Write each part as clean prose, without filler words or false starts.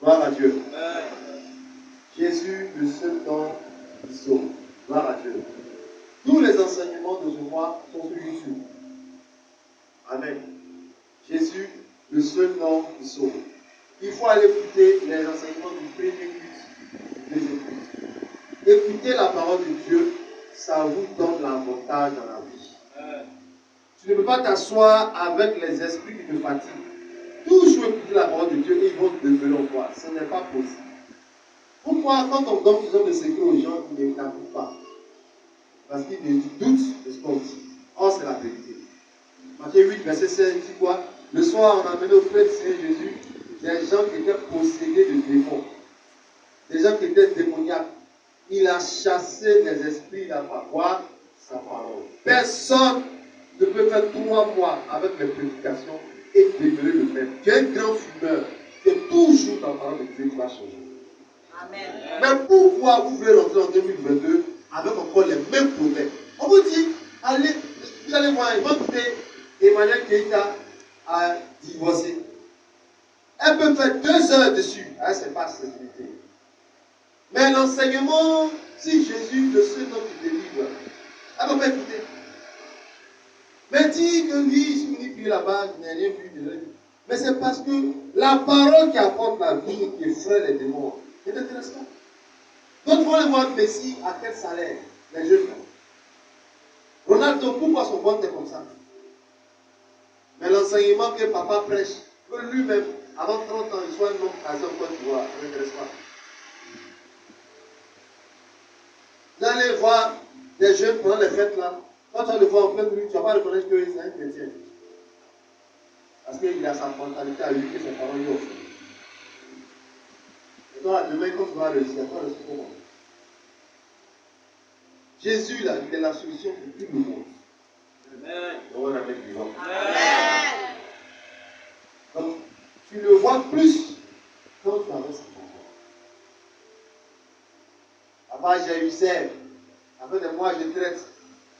Gloire à Dieu. Jésus, le seul nom qui sauve. Gloire à Dieu. Tous les enseignements de ce mois sont sur YouTube. Amen. Jésus, le seul nom qui sauve. Il faut aller écouter les enseignements du premier culte, du deuxième culte. Écouter la parole de Dieu, ça vous donne l'avantage dans la vie. Tu ne peux pas t'asseoir avec les esprits qui te fatiguent. Toujours écouter la parole de Dieu et ils vont te devenir en toi. Ce n'est pas possible. Pourquoi, quand on donne toujours des secrets aux gens, ils n'appliquent pas? Parce qu'ils doutent de ce qu'on dit. Or, c'est la vérité. Matthieu 8, verset 16, dit quoi? Le soir, on a amené auprès du Seigneur Jésus des gens qui étaient possédés de démons. Des gens qui étaient démoniaques. Il a chassé les esprits dans la voix, sa parole. Personne ne peut faire 3 mois avec les prédications et demeurer le même. Tu es un grand fumeur. Tu es toujours dans la parole de Dieu qui va changer. Amen. Mais pourquoi vous voulez rentrer en 2022 avec encore les mêmes problèmes? On vous dit, allez, vous allez voir, ils vont écouter Emmanuel Keïta a divorcé. Elle peut faire 2 heures dessus. Ah, c'est pas sensibilité. Mais l'enseignement, si Jésus, le seul nom qui délivre, elle ne peut pas écouter. Mais dit que lui, il s'est venu là-bas, il n'a rien vu, il n'a rien vu. Mais c'est parce que la parole qui apporte la vie, qui effraie les démons, c'est intéressant. D'autres vont aller voir le Messie à quel salaire? Les jeunes. Ronaldo, pourquoi son ventre est comme ça? Mais l'enseignement que papa prêche, que lui-même, avant 30 ans, il soit un homme casé en Côte d'Ivoire, ça ne m'intéresse pas. Vous allez voir des jeunes pendant les fêtes là, quand tu vas le voir en plein de nuit, tu ne vas pas reconnaître que c'est un chrétien. Parce qu'il a sa mentalité à lui, que ses parents lui offrent. Et toi, demain, quand tu vas réussir, toi, le comment? Jésus, là, il est la solution pour tout le monde. Amen. On va avec vivant. Amen. Donc, tu le vois plus quand tu avances. Après, j'ai eu sève. Après des mois, je traite.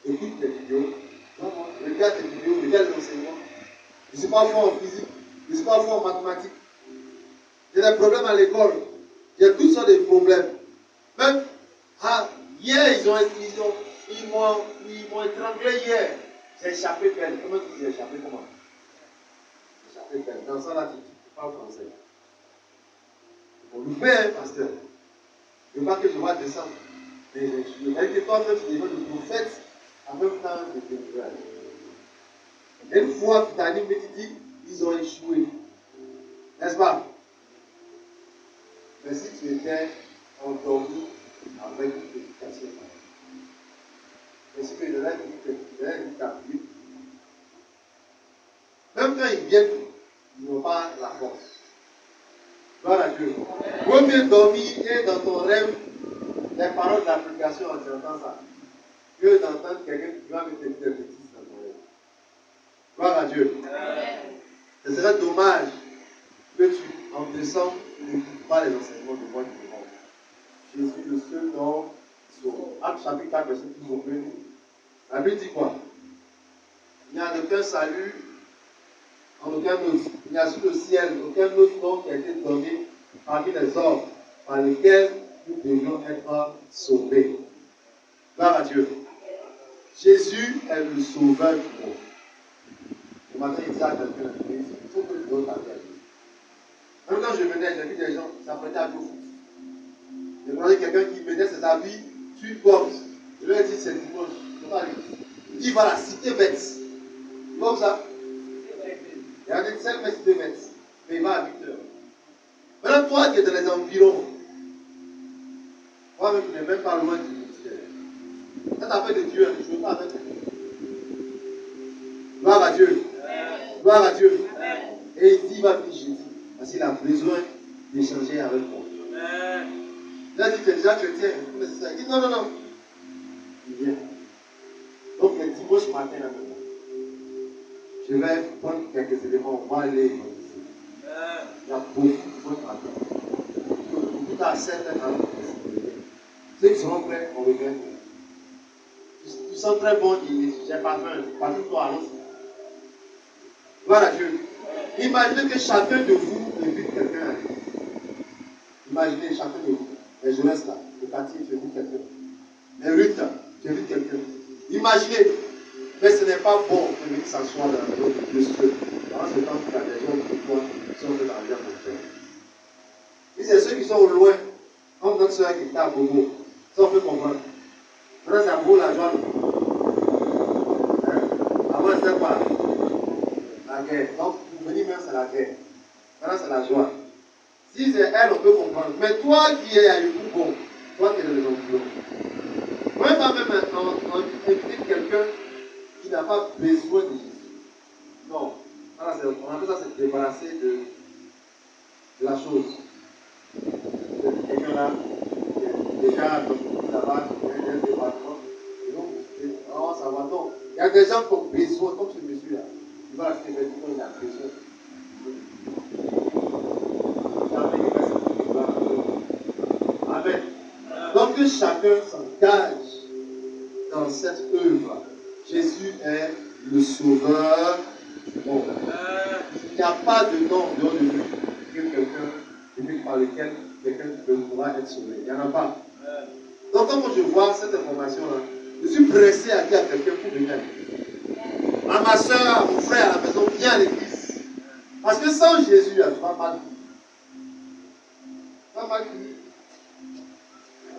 Écoute tes vidéos. Regarde tes vidéos, regarde l'enseignement. Je ne suis pas fort en physique. Je ne suis pas fort en mathématiques. J'ai des problèmes à l'école. J'ai toutes sortes de problèmes. Même, hier, ils m'ont étranglé hier. J'ai échappé belle. Comment tu dis échappé comment? Échappé belle. Dans ça, là, tu ne parles pas français. On nous fait, hein, pasteur. Je ne veux pas que je vois descendre. Mais je veux que toi-même, tu deviens le prophète en même temps que le témoignage. Une fois que tu animes et tu dis, ils ont échoué. N'est-ce pas? Mais si tu étais endormi avec une prédication, est-ce que je l'ai dit t'appuyer? Même quand ils viennent, ils n'ont pas la force. Gloire à Dieu. Vaut mieux dormir et dans ton rêve, les paroles de la prédication, tu entends ça, que d'entendre quelqu'un qui va mettre des bêtises dans ton rêve. Gloire à Dieu. Ce serait dommage que tu, en décembre, n'écoutes pas les enseignements de moi du monde. Jésus, le seul nom, sur Actes chapitre 4, verset 12 au 1. La Bible dit quoi? Il n'y a aucun salut en aucun autre. Il n'y a sous le ciel aucun autre nom qui a été donné parmi les hommes par lesquels nous devions être sauvés. Gloire à Dieu. Jésus est le sauveur du monde. Le matin, il dit à quelqu'un, il faut que tu donnes ta vie à Dieu. Même quand je venais, j'ai vu des gens s'apprêter à jouer au foot. J'ai demandé quelqu'un qui mettait ses habits sur une porte. Je lui ai dit, c'est dimanche. Je ne peux pas aller. Il dit, va la cité bête. Comme ça. Il a dit, c'est le cité bête. Mais il va à 8 heures. Maintenant, toi qui es dans les environs, moi-même, je n'ai même pas loin du ministère. Quand tu as fait de Dieu, je ne veux pas avec toi. Gloire à Dieu. Gloire à Dieu. Et il dit, il va venir Jésus. Parce qu'il a besoin d'échanger avec moi. Là, il dit, tu es déjà chrétien. Il dit, non, non, non. Il vient. Donc, le dimanche matin, là, je vais prendre quelques éléments. On va aller. Il y a beaucoup de choses à faire. Beaucoup à certaines à l'autre. Ceux qui seront prêts, on regrette. Ils sont très bons, j'ai pas faim. Pas tout le temps, allons-y. Gloire à Dieu. Imaginez que chacun de vous invite quelqu'un à lui. Imaginez chacun de vous, les jeunesses là, le quartier, tu as vu quelqu'un. Les Ruth, tu as vu quelqu'un. Imaginez, mais ce n'est pas bon de venir s'asseoir dans le de Dieu. Pendant ce temps, il y a des gens qui toi sont de la vie à mon frère. Et c'est ceux qui sont au loin, comme notre soeur qui était à Bobo. Ça, on peut comprendre. Maintenant, c'est à Bobo la joie. Avant, c'était quoi? La guerre. Donc, pour venir même, c'est la guerre. Maintenant, c'est la joie. Si c'est elle, on peut comprendre. Mais toi qui es à Yopougon, toi qui es dans les environs, on ne peut pas même inviter quelqu'un qui n'a pas besoin de Jésus. Non. On appelle ça se débarrasser de la chose. Quelqu'un là, déjà là-bas, il y a un département. Et donc, on va savoir. Donc, il y a des gens qui ont besoin, comme ce monsieur-là. Il va acheter des vêtements, il a besoin. Amen. Donc que chacun s'engage dans cette œuvre. Jésus est le sauveur du monde. Il n'y a pas de nom en dehors de lui que quelqu'un par lequel quelqu'un pourra être sauvé. Il n'y en a pas. Donc quand je vois cette information-là, je suis pressé à dire à quelqu'un pour venir. À ma soeur, à mon frère à la maison, viens à l'église. Parce que sans Jésus, tu vas mal vivre. Tu vas mal vivre.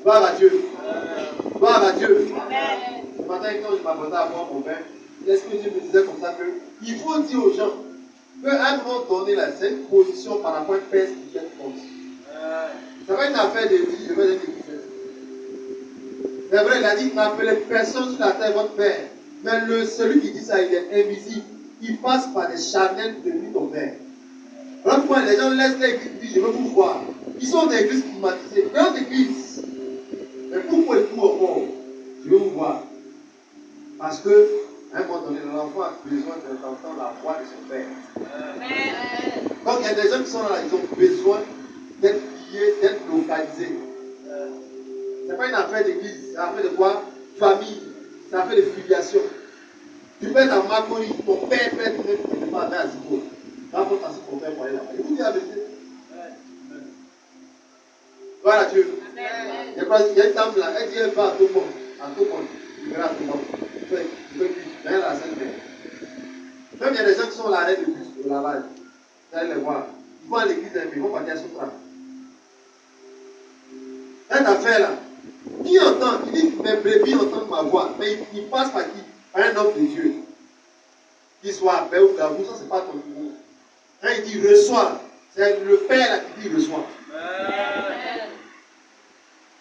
Gloire à Dieu. Gloire à Dieu. Ce matin, quand je m'apprêtais à boire mon pain, l'Esprit de Dieu me disait comme ça qu'il faut dire aux gens qu'à un moment donné, là, c'est une position par rapport à un père spirituel forte. C'est pas une affaire de vie, je vais dire que c'est vrai, il a dit n'appelez personne sur la terre votre père. Mais celui qui dit ça, il est invisible. Il passe par des charnels de lui, ton père. Alors pourquoi les gens laissent l'église et disent je veux vous voir. Ils sont des églises climatisées, grande église. Mais pourquoi ils courent au monde? Je veux vous voir. Parce que, à un moment donné, l'enfant a besoin d'entendre la voix de son père. Donc il y a des gens qui sont là, ils ont besoin d'être liés, d'être localisés. Ce n'est pas une affaire d'église, c'est une affaire de quoi? Famille, c'est une affaire de filiation. Tu peux être à Makoni, ton père peut être même qui n'est pas à Zico. Là, pour passer ton père pour aller là-bas. Je vous dis la vérité. Voilà Dieu. Il y a une dame là, elle dit elle va à tout le monde. À tout le monde. Il verra à tout le monde. Il veut plus. Derrière la scène mère. Même il y a des gens qui sont à l'arrêt de bus, au lavage. Vous allez les voir. Ils vont à l'église, mais ils vont partir à Soutra. Cette affaire-là, qui entend? Il dit mes brebis entendent ma voix. Mais il passe par qui? Par un homme de Dieu. Qu'il soit à paix ou gabou, ça c'est pas ton niveau. Quand il dit reçois, c'est le Père là qui dit reçois.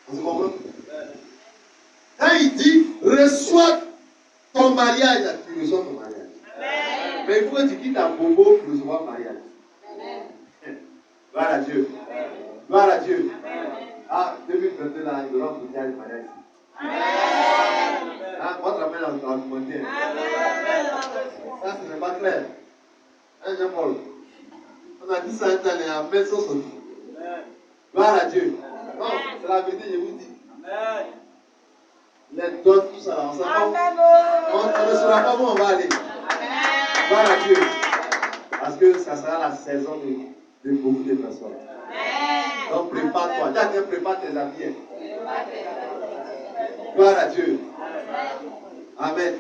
Vous comprenez? Quand il dit reçois ton mariage, tu reçois ton mariage. Amen. Mais il faut que tu quittes ta bobo pour recevoir le mariage. Amen. Gloire à Dieu. Amen. Gloire à Dieu. Amen. Ah, 2022 là, il aura pour dire le mariage ici. Amen. Ah, votre appel à argumenter. Ça, ce n'est pas clair. Hein, Jean-Paul? On a dit ça un temps, et Amen sans son dit. Gloire à Dieu. Non, c'est la vérité, je vous dis. Amen. Les dons, tout ça, là, on ne saura pas où on va aller. Amen. Gloire à Dieu. Parce que ça sera la saison de beaucoup de personnes. Amen. Donc prépare-toi. Chacun prépare tes habits. Gloire à Dieu. Amen.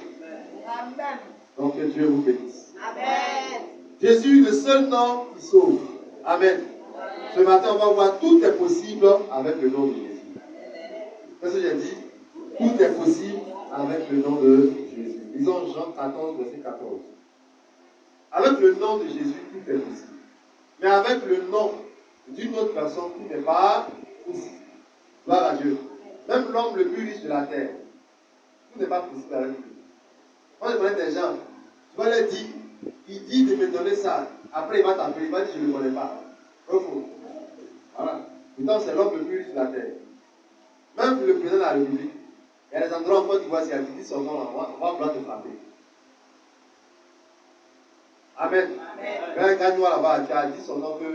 Amen. Donc que Dieu vous bénisse. Amen. Jésus, le seul nom qui sauve. Amen. Ce matin, on va voir tout est possible avec le nom de Jésus. Qu'est-ce que j'ai dit? Tout est possible avec le nom de Jésus. Lisons Jean 14, verset 14. Avec le nom de Jésus, tout est possible. Mais avec le nom d'une autre personne, tout n'est pas possible. Gloire à Dieu. Même l'homme le plus riche de la terre, tout n'est pas possible avec lui. Moi, je connais des gens, tu vas leur dire, il dit de me donner ça. Après, il va t'appeler, il va dire, je ne le connais pas. Voilà. Pourtant, c'est l'homme le plus riche de la terre. Même le président de la République, il y a des endroits en Côte d'Ivoire, si tu dis son nom, on va vouloir te frapper. Amen. Quand un gagnant là-bas, tu as dit son nom que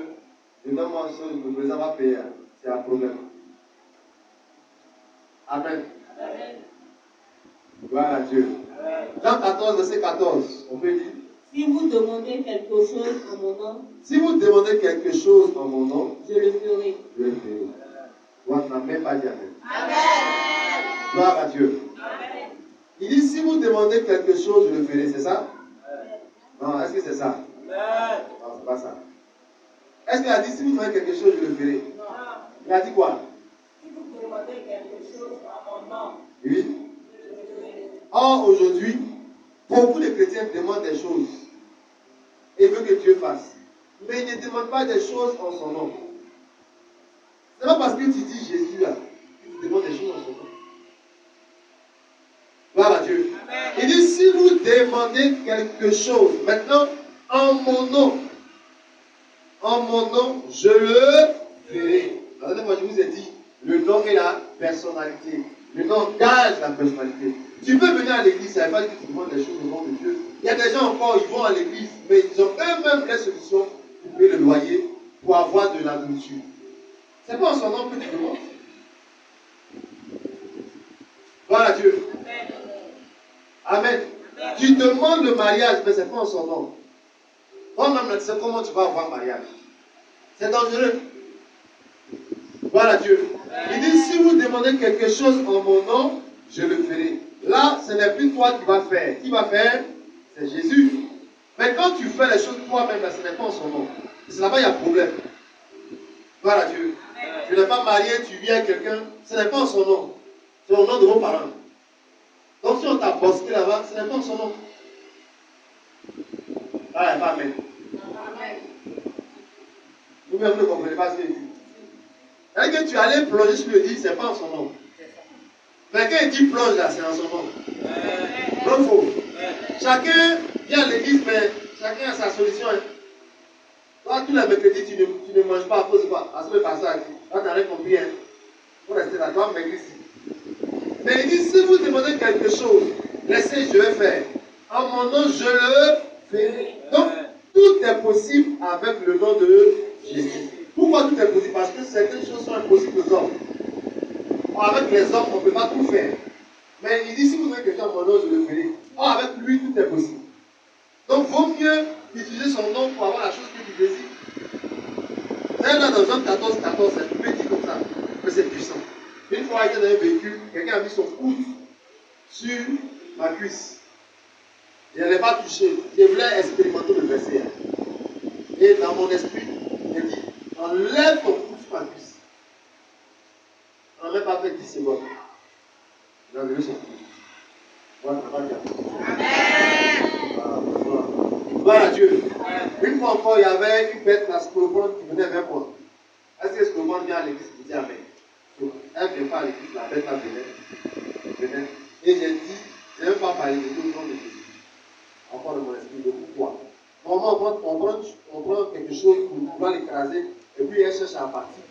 je donne moi le président va payer. C'est un problème. Amen. Amen. Gloire à Dieu. Jean 14, verset 14. On peut dire. Si vous demandez quelque chose en mon nom, si vous demandez quelque chose en mon nom, je le ferai. Je le ferai. demander quelque chose, je le ferai, c'est ça? Non, est-ce que c'est ça? Non, c'est pas ça. Est-ce qu'il a dit si vous demandez quelque chose, je le ferai? Non. Il a dit quoi? Si vous demandez quelque chose à mon nom. Oui. Or, aujourd'hui, beaucoup de chrétiens demandent des choses et veulent que Dieu fasse. Mais ils ne demandent pas des choses en son nom. C'est pas parce que tu dis Jésus là, que tu demandes des choses en son nom. Gloire à Dieu. Amen. Il dit si vous demandez quelque chose, maintenant, en mon nom, je le ferai. La dernière fois, je vous ai dit, le nom est la personnalité. Le nom engage la personnalité. Tu peux venir à l'église, ça ne veut pas dire que tu demandes des choses au nom de Dieu. Il y a des gens encore, ils vont à l'église, mais ils ont eux-mêmes les solutions pour payer le loyer, pour avoir de la nourriture. C'est pas en son nom que tu demandes. Gloire à Dieu. Amen. Amen. Tu demandes le mariage, mais ce n'est pas en son nom. Toi-même, tu sais comment tu vas avoir mariage. C'est dangereux. Voilà Dieu. Il dit, si vous demandez quelque chose en mon nom, je le ferai. Là, ce n'est plus toi qui vas faire. Qui va faire? C'est Jésus. Mais quand tu fais les choses toi-même, ce n'est pas en son nom. C'est là-bas, il y a problème. Voilà Dieu. Tu n'es pas marié, tu vis avec quelqu'un, ce n'est pas en son nom. C'est au nom de vos parents. Donc si on t'a posté là-bas, ce n'est pas en son nom. Ah, pas amen. Vous-même ne comprenez pas ce qu'il dit. C'est-à-dire que tu allais plonger sur le dit, ce n'est pas en son nom. Mais quand il dit plonge là, c'est en son nom. Non, faux. Chacun vient à l'église, mais chacun a sa solution. Hein. Toi, tous les mercredis, tu ne manges pas à cause de quoi? À ce passage. Là, tu n'as rien compris. Hein. Pour rester là, toi, maigrir ici. Mais il dit, si vous demandez quelque chose, laissez, je vais faire. En mon nom, je le ferai. Donc, tout est possible avec le nom de Jésus. Pourquoi tout est possible? Parce que certaines choses sont impossibles aux hommes. Avec les hommes, on ne peut pas tout faire. Mais il dit, si vous voulez quelque chose en mon nom, je le ferai. Or, avec lui, tout est possible. Donc, vaut mieux utiliser son nom pour avoir la chose que tu désires. C'est là dans Jean 14, c'est petit comme ça. Mais c'est puissant. Une fois, j'étais dans un véhicule, quelqu'un a mis son coude sur ma cuisse. Je ne l'ai pas touché. Je voulais expérimenter le verset. Et dans mon esprit, il dit, enlève ton coude sur ma cuisse. On n'a même pas fait 10 secondes. Il a levé son coude. Voilà, ça va bien. Gloire à Dieu. Une fois encore, il y avait une bête, la scorpion, qui venait vers moi. Est-ce que le scorpion vient à l'église? Il dit amen. Elle ne vient pas à l'église, la bête venait. Et j'ai dit, je ne vais pas parler de tout le nom de Jésus. Encore de mon esprit, de pourquoi. Normalement, on prend quelque chose pour pouvoir l'écraser, et puis elle cherche à partir.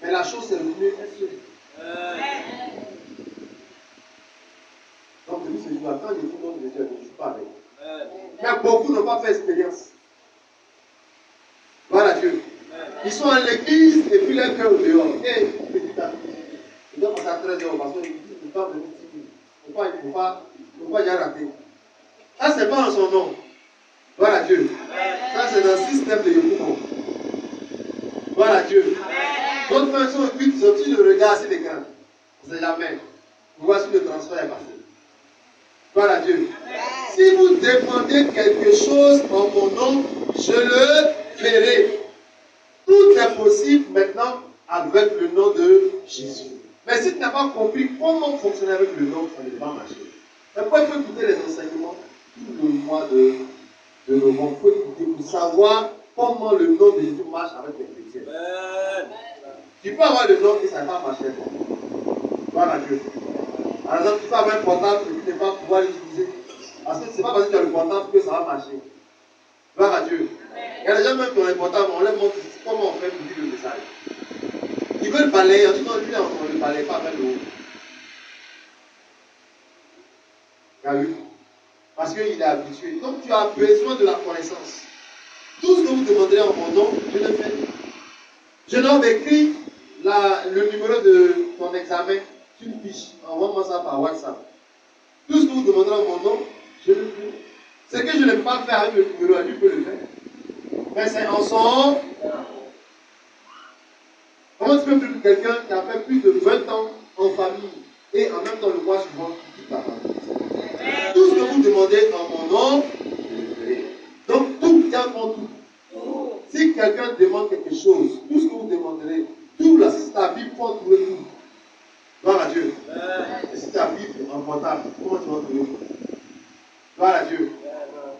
Mais la chose, c'est le mieux, elle se dit. Donc, depuis ce jour-là, quand je dis le nom de Jésus, je ne suis pas avec. Mais beaucoup n'ont pas fait expérience. Voilà Dieu. Ils sont à l'église et puis leur cœur dehors. Et petit à petit, ils doivent passer à 13h parce qu'ils disent qu'il ne faut pas venir ici. Il ne faut pas y rater. Ça, ce n'est pas en son nom. Voilà Dieu. Ça, c'est dans le système de Yoko. Voilà Dieu. D'autres personnes occultes, ils ont dit le regard assez d'écran. On ne sait jamais. Vous voyez si le transfert est passé. Voilà Dieu. Si vous demandez quelque chose en mon nom, je le ferai. Tout est possible maintenant avec le nom de Jésus. Mais si tu n'as pas compris comment fonctionner avec le nom, ça ne va pas marcher. Après, il faut écouter les enseignements tout le mois de novembre. Il faut écouter pour savoir comment le nom de Jésus marche avec les chrétiens. Tu peux avoir le nom et ça ne va pas marcher. Voilà Dieu. Par exemple, tu peux avoir un portable et tu ne vas pas pouvoir l'utiliser. Parce que ce n'est pas parce que tu as le portable que ça va marcher. Gloire à Dieu. Il y a des gens même qui ont un portable, on leur montre comment on fait pour lire le message. Ils veulent balayer, en tout cas, lui, on ne balaye pas vers le haut. Vu? Parce qu'il est habitué. Donc tu as besoin de la connaissance. Tout ce que vous demanderez en mon nom, je le fais. Je leur écris le numéro de ton examen sur une fiche. Envoie-moi ça par WhatsApp. Tout ce que vous demanderez en mon nom, je le fais. Ce que je ne peux pas faire avec le numéro, lui peut le faire. Mais c'est en son. Comment tu peux plus quelqu'un qui a fait plus de 20 ans en famille et en même temps le mois suivant, tu quittes ta famille? Tout ce que vous demandez en mon nom, je le ferai. Donc tout, tiens compte tout. Si quelqu'un demande quelque chose, tout ce que vous demanderez, tout là, si ta Bible, faut trouver tout. Gloire à Dieu. Et si ta Bible en portable, comment tu vas trouver tout? Gloire à Dieu.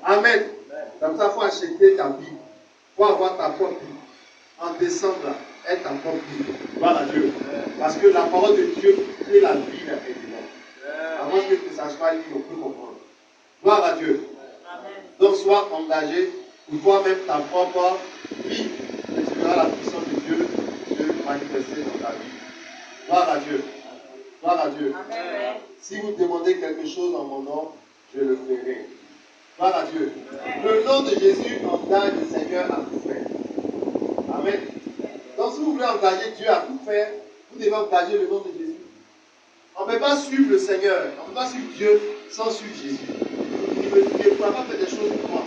Amen. Comme ça, il faut acheter ta Bible. Il faut avoir ta propre Bible. En décembre, là, être ta propre Bible. Gloire à Dieu. Parce que la parole de Dieu crée la vie, la paix. Avant que tu ne saches pas lire, on peut comprendre. Gloire à Dieu. Donc, sois engagé pour toi-même ta propre vie. Et tu verras la puissance de Dieu se manifester dans ta vie. Gloire à Dieu. Gloire à Dieu. Amen. Si vous demandez quelque chose en mon nom, je le ferai. Gloire à Dieu. Le nom de Jésus engage le Seigneur à tout faire. Amen. Donc si vous voulez engager Dieu à tout faire, vous devez engager le nom de Jésus. On ne peut pas suivre le Seigneur, on ne peut pas suivre Dieu sans suivre Jésus. Il ne pourra pas faire des choses pour moi.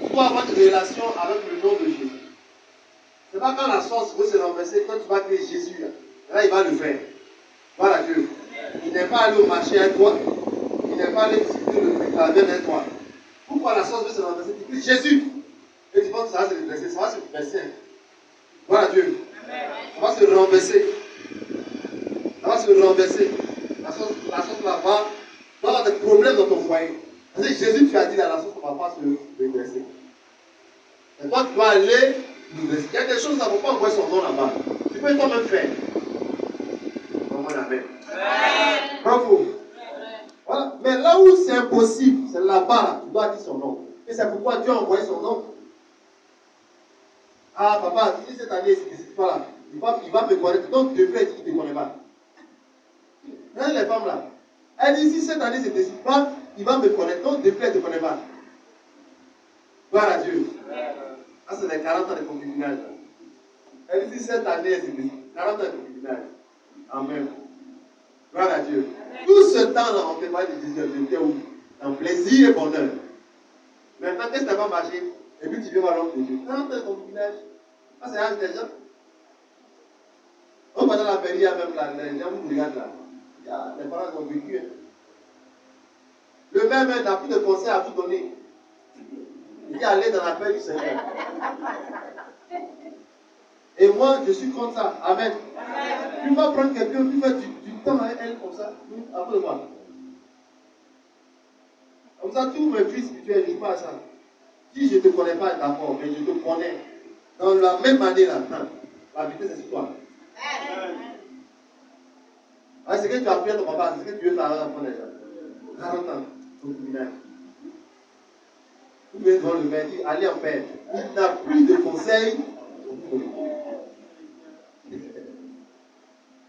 Tu dois avoir une relation avec le nom de Jésus. Ce n'est pas quand la sauce veut se renverser, quand tu vas créer Jésus, là il va le faire. Voilà Dieu. Il n'est pas allé au marché avec toi. Il n'est pas allé visiter le préclavier avec toi. Pourquoi la sauce veut se renverser? Tu cries Jésus. Et tu penses que ça va se redresser. Ça va se redresser. Voilà Dieu. Ça va se renverser. Ça va se renverser. La sauce là va avoir des problèmes dans ton foyer. Parce que Jésus, tu as dit, la sauce ne va pas se redresser. Et toi, tu dois aller. Il y a des choses, ça ne faut pas envoyer son nom là-bas. Tu peux toi-même faire. Amen. Bravo. Voilà. Mais là où c'est impossible, c'est là-bas, tu dois dire son nom. Et c'est pourquoi Dieu a envoyé son nom. Ah, papa, si cette année, il ne décide pas là, il va me connaître. Donc, Dieu il dit qu'il ne te connaît pas. Regardez les femmes là. Elle dit, si cette année, il ne décide pas, il va me connaître. Donc, Dieu il ne te connaît pas. Gloire à Dieu. Ah, c'est les 40 ans de concubinage. Elle dit, si cette année, il se décide. 40 ans de concubinage. Amen. Gloire à Dieu. Amen. Tout ce temps-là, on ne fait pas de 19, j'étais où? En plaisir et bonheur. Maintenant, qu'est-ce qui n'a pas marché? Et puis tu viens voir l'homme de Dieu. 40 ans de concubinage. Ah, c'est l'âge des gens. On va dans la mairie, même là, les gens vous regardent là. Les parents ont vécu. Hein. Le même n'a plus de conseils à vous donner. Il dit aller dans la paix du Seigneur. Et moi, je suis comme ça. Amen. Tu vas prendre quelqu'un, tu fais du temps avec elle comme ça. Après moi. Comme ça, tous mes fils spirituels, je ne dis pas ça. Si je ne te connais pas d'accord, mais je te connais. Dans la même année, là, la vitesse, c'est sur toi. Ah, c'est que tu as appris à ton papa, c'est ce que tu veux faire avec l'enfant déjà. 40 ans, au tribunal. Vous venez devant le maire, dit allez en paix. Il n'a plus de conseils.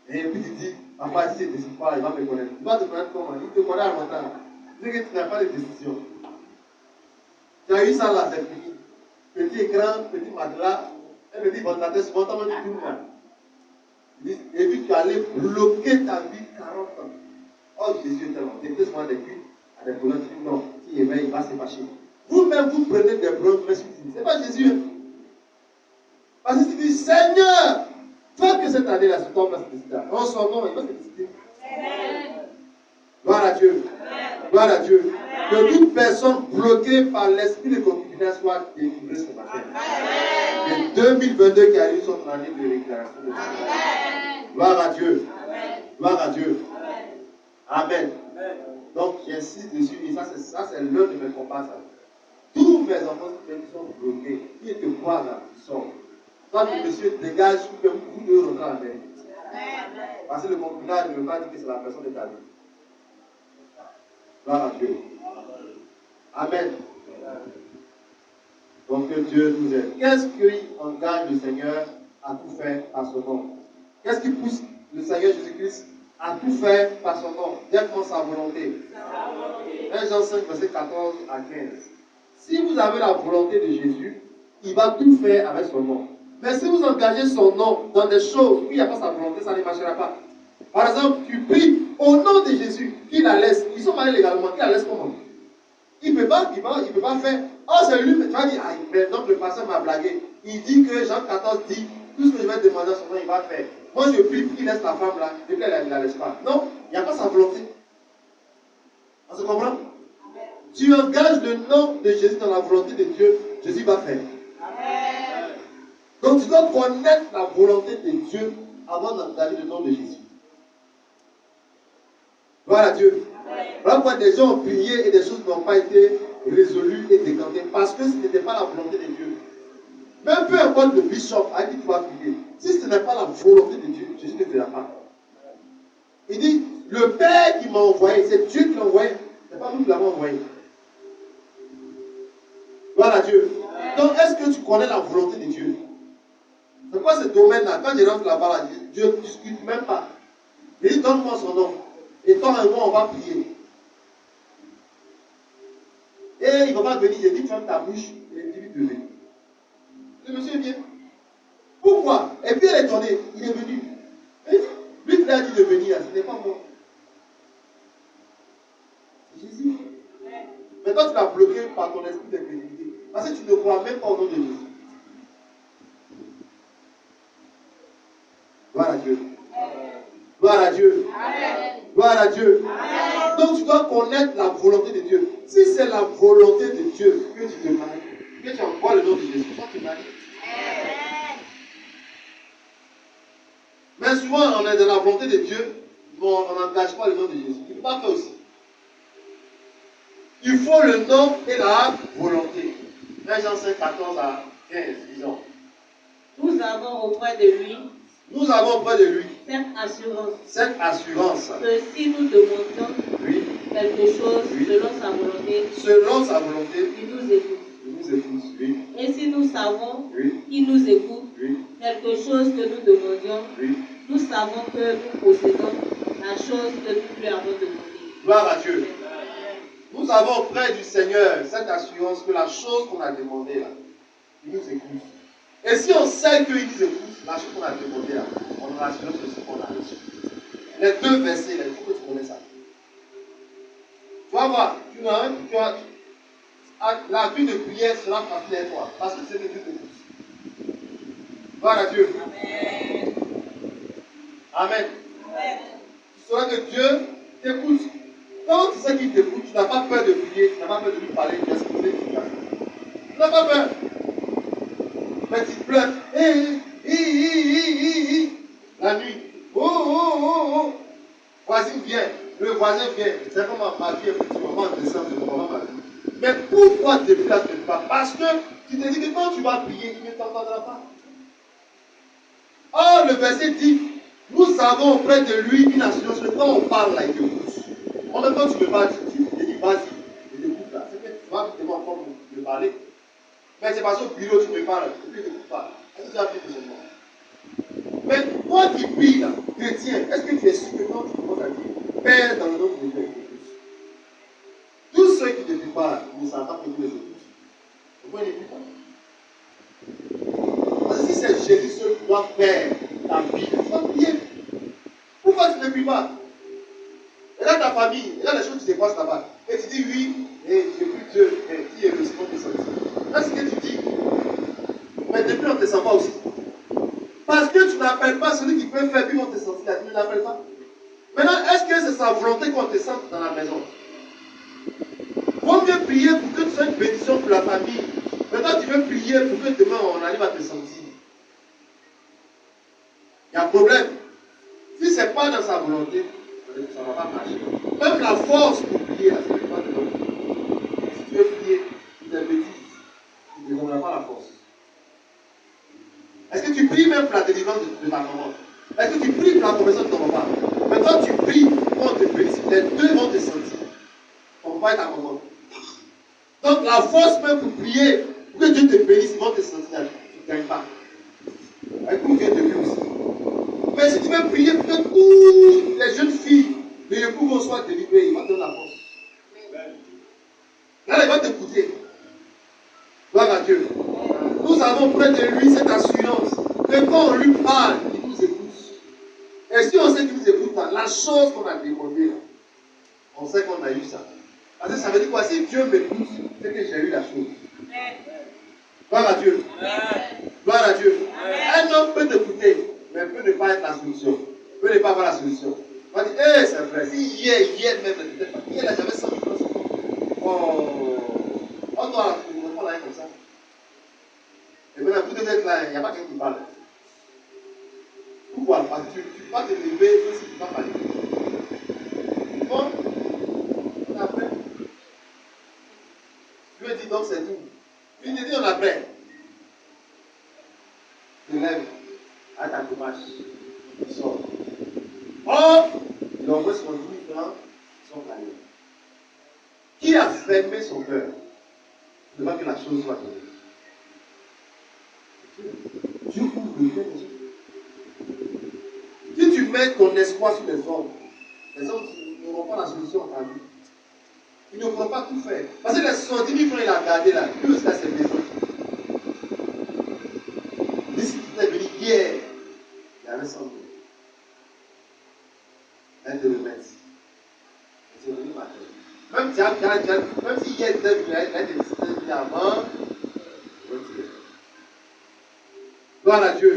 Et puis tu dis, papa, si je ne décide pas, il va me connaître. Il va te connaître comment? Il te connaît à longtemps. Tu sais que tu n'as pas de décision. Tu as eu ça là, c'est fini. Petit écran, petit matelas, un petit ventilateur, souvent, tu as tout là. Et puis tu allais bloquer ta vie 40 ans. Oh Jésus est tellement. Tu étais souvent des culs à des problèmes. Tu dis non, s'il est il va se fâcher. Vous-même, vous prenez des preuves, mais ce n'est pas Jésus. Hein. Parce que tu dis, Seigneur, fais que cette année-là se tombe dans cette décision. En son nom, il va se décider. Gloire à Dieu. Gloire à Dieu. Que toute personne bloquée par l'esprit de concubinage soit délivrée ce matin. Que 2022 qui arrive soit une année de réclamation de Dieu. Gloire à Dieu. Gloire à Dieu. Amen. Donc j'insiste dessus et ça c'est l'un de mes combats. Tous mes enfants qui sont bloqués, qui te croient là, ils sortent. Toi, le monsieur dégage ou que vous devez rentrer à la mer. Parce que le concubinage ne veut pas dire que c'est la personne de ta vie. Gloire à Dieu. Amen. Donc que Dieu nous aide. Qu'est-ce qui engage le Seigneur à tout faire par son nom? Qu'est-ce qui pousse le Seigneur Jésus-Christ à tout faire par son nom? Directement sa volonté. 1 Jean 5, verset 14 à 15. Si vous avez la volonté de Jésus, il va tout faire avec son nom. Mais si vous engagez son nom dans des choses où il n'y a pas sa volonté, ça ne marchera pas. Par exemple, tu pries au nom de Jésus, qu'il la laisse. Ils sont mariés légalement, qu'il la laisse comment? Il ne peut pas faire. Oh, c'est lui, mais tu vas dire, ah, mais donc le pasteur m'a blagué. Il dit que Jean 14 dit, tout ce que je vais demander à son nom, il va faire. Moi, je prie qu'il laisse la femme là, et puis elle ne la laisse pas. Non, il n'y a pas sa volonté. On se comprend? tu engages le nom de Jésus dans la volonté de Dieu, Jésus va faire. Amen. Donc tu dois connaître la volonté de Dieu avant d'engager le nom de Jésus. Gloire à Dieu. Voilà pourquoi des gens ont prié et des choses n'ont pas été résolues et décantées parce que ce n'était pas la volonté de Dieu. Même peu importe le bishop à qui tu vas prier, si ce n'est pas la volonté de Dieu, Jésus ne fera pas. Il dit, le Père qui m'a envoyé, c'est Dieu qui l'a envoyé, ce n'est pas nous qui l'avons envoyé. Gloire à Dieu. Donc, est-ce que tu connais la volonté de Dieu? C'est quoi ce domaine-là? Quand je rentre là-bas, là, Dieu ne discute même pas. Il dit, donne-moi son nom. Et toi et moi, on va prier. Et il ne va pas venir, il dit, ferme ta bouche. Et il dit, de venir. Le monsieur vient. Pourquoi? Et puis elle est étonnée, il est venu. Et lui qui l'a dit de venir, ce n'est pas moi. C'est Jésus. Mais toi, tu l'as bloqué par ton esprit d'incrédulité. Parce que tu ne crois même pas au nom de Jésus. Gloire à Dieu. Gloire à Dieu. Amen. Gloire à Dieu. Amen. Donc tu dois connaître la volonté de Dieu. Si c'est la volonté de Dieu que tu te maries, que tu envoies le nom de Jésus, toi tu te maries. Mais souvent on est dans la volonté de Dieu, mais on n'engage pas le nom de Jésus. Il ne faut pas faire aussi. Il faut le nom et la volonté. 1 Jean 5, 14 à 15, disons. Nous avons auprès de lui cette assurance que si nous demandions oui, quelque chose oui, selon sa volonté, il nous écoute. nous écoute, oui, Et si nous savons oui, qu'il nous écoute, oui, quelque chose que nous demandions, oui. nous savons que nous possédons la chose que nous lui avons demandée. Gloire à Dieu. Nous avons auprès du Seigneur cette assurance que la chose qu'on a demandée là, il nous écoute. Et si on sait qu'il nous écoute, la chose qu'on a demandée là, on a l'assurance de ce qu'on a reçu. Les deux versets là, il faut que tu connaisses ça. Tu vas voir, la vie de prière sera facile à toi, parce que c'est que Dieu t'écoute. Gloire à Dieu. Amen. Amen. Amen. Tu sauras que Dieu t'écoute. Quand tu sais qu'il t'écoute, tu n'as pas peur de prier, tu n'as pas peur de lui parler, tu n'as pas peur. Mais tu pleures. La nuit. Oh. Voisin vient. Le voisin vient. C'est comme ma vie, effectivement, en décembre, je ne comprends pas ma vie. Mais pourquoi tu te places quelque part? Parce que tu te dis que quand tu vas prier, il ne t'entendra pas. Or, le verset dit, nous avons auprès de lui une assurance que quand on parle là, il t'écoute. En même temps, tu me parles, tu dis, vas-y, je t'écoute là. C'est que tu vas me encore me parler. Mais c'est parce qu'au bureau, tu me parles, et puis je ne t'écoute pas. Est-ce que tu as pris de son nom? Mais toi qui pries là, chrétien, est-ce que tu es sûr que quand tu commences à dire, Père dans le nom de Dieu, il t'écoute? Tous ceux qui ne prient pas ne savent pas que Dieu les écoute. Pourquoi ils ne prient pas? Parce que si c'est Jésus seul qui doit faire ta vie, tu dois prier. Pourquoi tu ne pries pas? Et là, ta famille, et là, les choses qui se passent là-bas. Et tu dis oui, et j'ai vu Dieu, et qui est le second de sortie. Là, c'est ce que tu dis. Mais depuis, on ne te sent pas aussi. Parce que tu n'appelles pas celui qui peut faire, puis on te sentit là, tu ne l'appelles pas. Maintenant, est-ce que c'est sa volonté qu'on te sente dans la maison? Vaut mieux prier pour que tu sois une bénédiction pour la famille. Maintenant, tu veux prier pour que demain, on arrive à te sentir. Il y a un problème. Si ce n'est pas dans sa volonté, ça ne va pas marcher. Même la force pour prier, là, ce n'est pas de l'homme. Si tu veux prier, tu te bêtises, tu ne te donneras pas la force. Est-ce que tu pries même pour la délivrance de ta maman? Est-ce que tu pries pour la conversion de ton papa? Maintenant, tu pries pour qu'on te bénisse. Les deux vont te sentir. Ton papa et ta maman. Donc, la force même pour prier, pour que Dieu te bénisse, ils vont te sentir. Tu ne gagnes pas. Écoute, Dieu te bénisse aussi. Mais si tu veux prier pour que toutes les jeunes filles de l'époux soient délivrées, il va te donner la force. Là, il va t'écouter. Gloire à Dieu. Nous avons près de lui cette assurance que quand on lui parle, il nous écoute. Et si on sait qu'il nous écoute, la chose qu'on a demandée, on sait qu'on a eu ça. Parce que ça veut dire quoi? Si Dieu m'écoute, c'est que j'ai eu la chose. Gloire à Dieu. Gloire à Dieu. Un homme peut t'écouter, mais peut ne pas être la solution. Peut ne pas avoir la solution. On va dire, c'est vrai. Si hier même, hier là, j'avais 100 000 francs. Oh, on doit répondre à comme ça. Et maintenant, vous devez être là, il n'y a pas quelqu'un qui parle. Pourquoi? Parce que tu ne peux pas te lever même si tu ne vas pas parler. Bon, on a prêt. Je lui ai dit donc c'est tout. Il te dit on a prêt. Tu te lèves à ta démarche. Tu sors. Oh, il envoie son 10 000 francs, son cahier. Qui a fermé son cœur? Ne pas que la chose soit donnée. Dieu ouvre le cœur des gens. Si tu mets ton espoir sur les hommes n'auront pas la solution à ta vie. Ils ne pourront pas tout faire. Parce que les 70 000 francs, il a gardé là. Lui aussi, à ses maisons. Mais si tu es venu hier, il y avait 100 000. Elle te remet. C'est venu matin. Même si hier, tu es venu, elle te dit avant. Gloire à Dieu.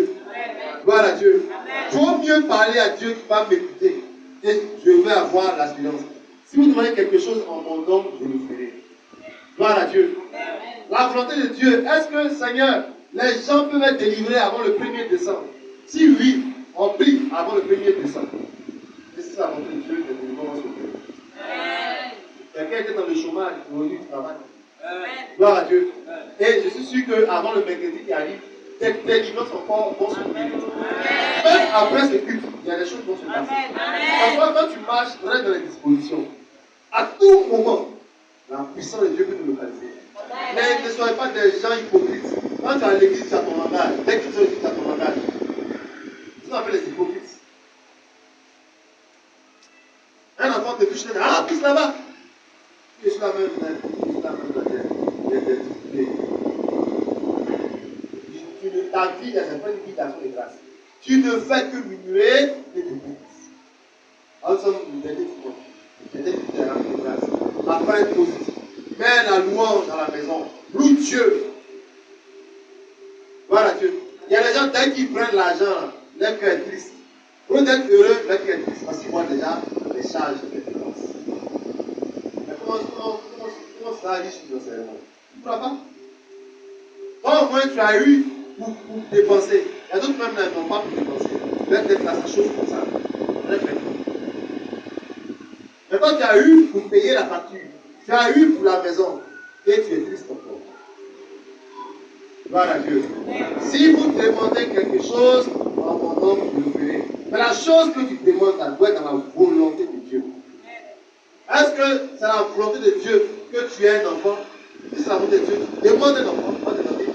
Gloire à Dieu. Il faut mieux parler à Dieu qui va m'écouter. Et je vais avoir l'assurance. Si vous demandez quelque chose en mon nom, je le ferai. Gloire à Dieu. La volonté de Dieu. Est-ce que, Seigneur, les gens peuvent être délivrés avant le 1er décembre? Si oui, on prie avant le 1er décembre. Et si c'est la volonté de Dieu, les délivrements vont se faire. Quelqu'un était dans le chômage, aujourd'hui il travaille. Gloire à Dieu. Et je suis sûr qu'avant le mercredi qui arrive, tes délivrances vont se faire. Même après ce culte, il y a des choses qui vont se passer. Parfois, quand tu marches, tu restes dans les dispositions. À tout moment, la puissance de Dieu peut nous localiser. Mais ne soyez pas des gens hypocrites. Quand tu es à l'église, tu as ton langage. Dès que tu es à l'église, tu as ton langage. C'est ce qu'on appelle les hypocrites. Un enfant te touche, ah, pousse là-bas. Je suis la même, ta vie, c'est pas une vie d'action de grâce. Tu ne fais que minuer et te bouges. Alors, nous sommes des dimanches. Des de grâce. Après être positif. Mets la louange dans la maison. Loue Dieu. Voilà Dieu. Il y a des gens, dès qu'ils prennent l'argent, leur cœur est triste. Pour être heureux, leur cœur est triste. Parce qu'ils voient déjà les charges et les dépenses. Mais comment ça riche financièrement? Tu ne crois pas? Quand au moins tu as eu pour dépenser, il y a d'autres même qui n'ont pas pour dépenser. Peut-être là, c'est chose comme ça. Mais quand tu as eu pour payer la facture, tu as eu pour la maison, et tu es triste encore. Gloire à Dieu. Si vous demandez quelque chose, en mon nom, vous le ferez. Mais la chose que tu demandes, elle doit être dans la volonté de Dieu. Est-ce que c'est la volonté de Dieu que tu aies un enfant? Si c'est la volonté de Dieu, demande un enfant. On va demander.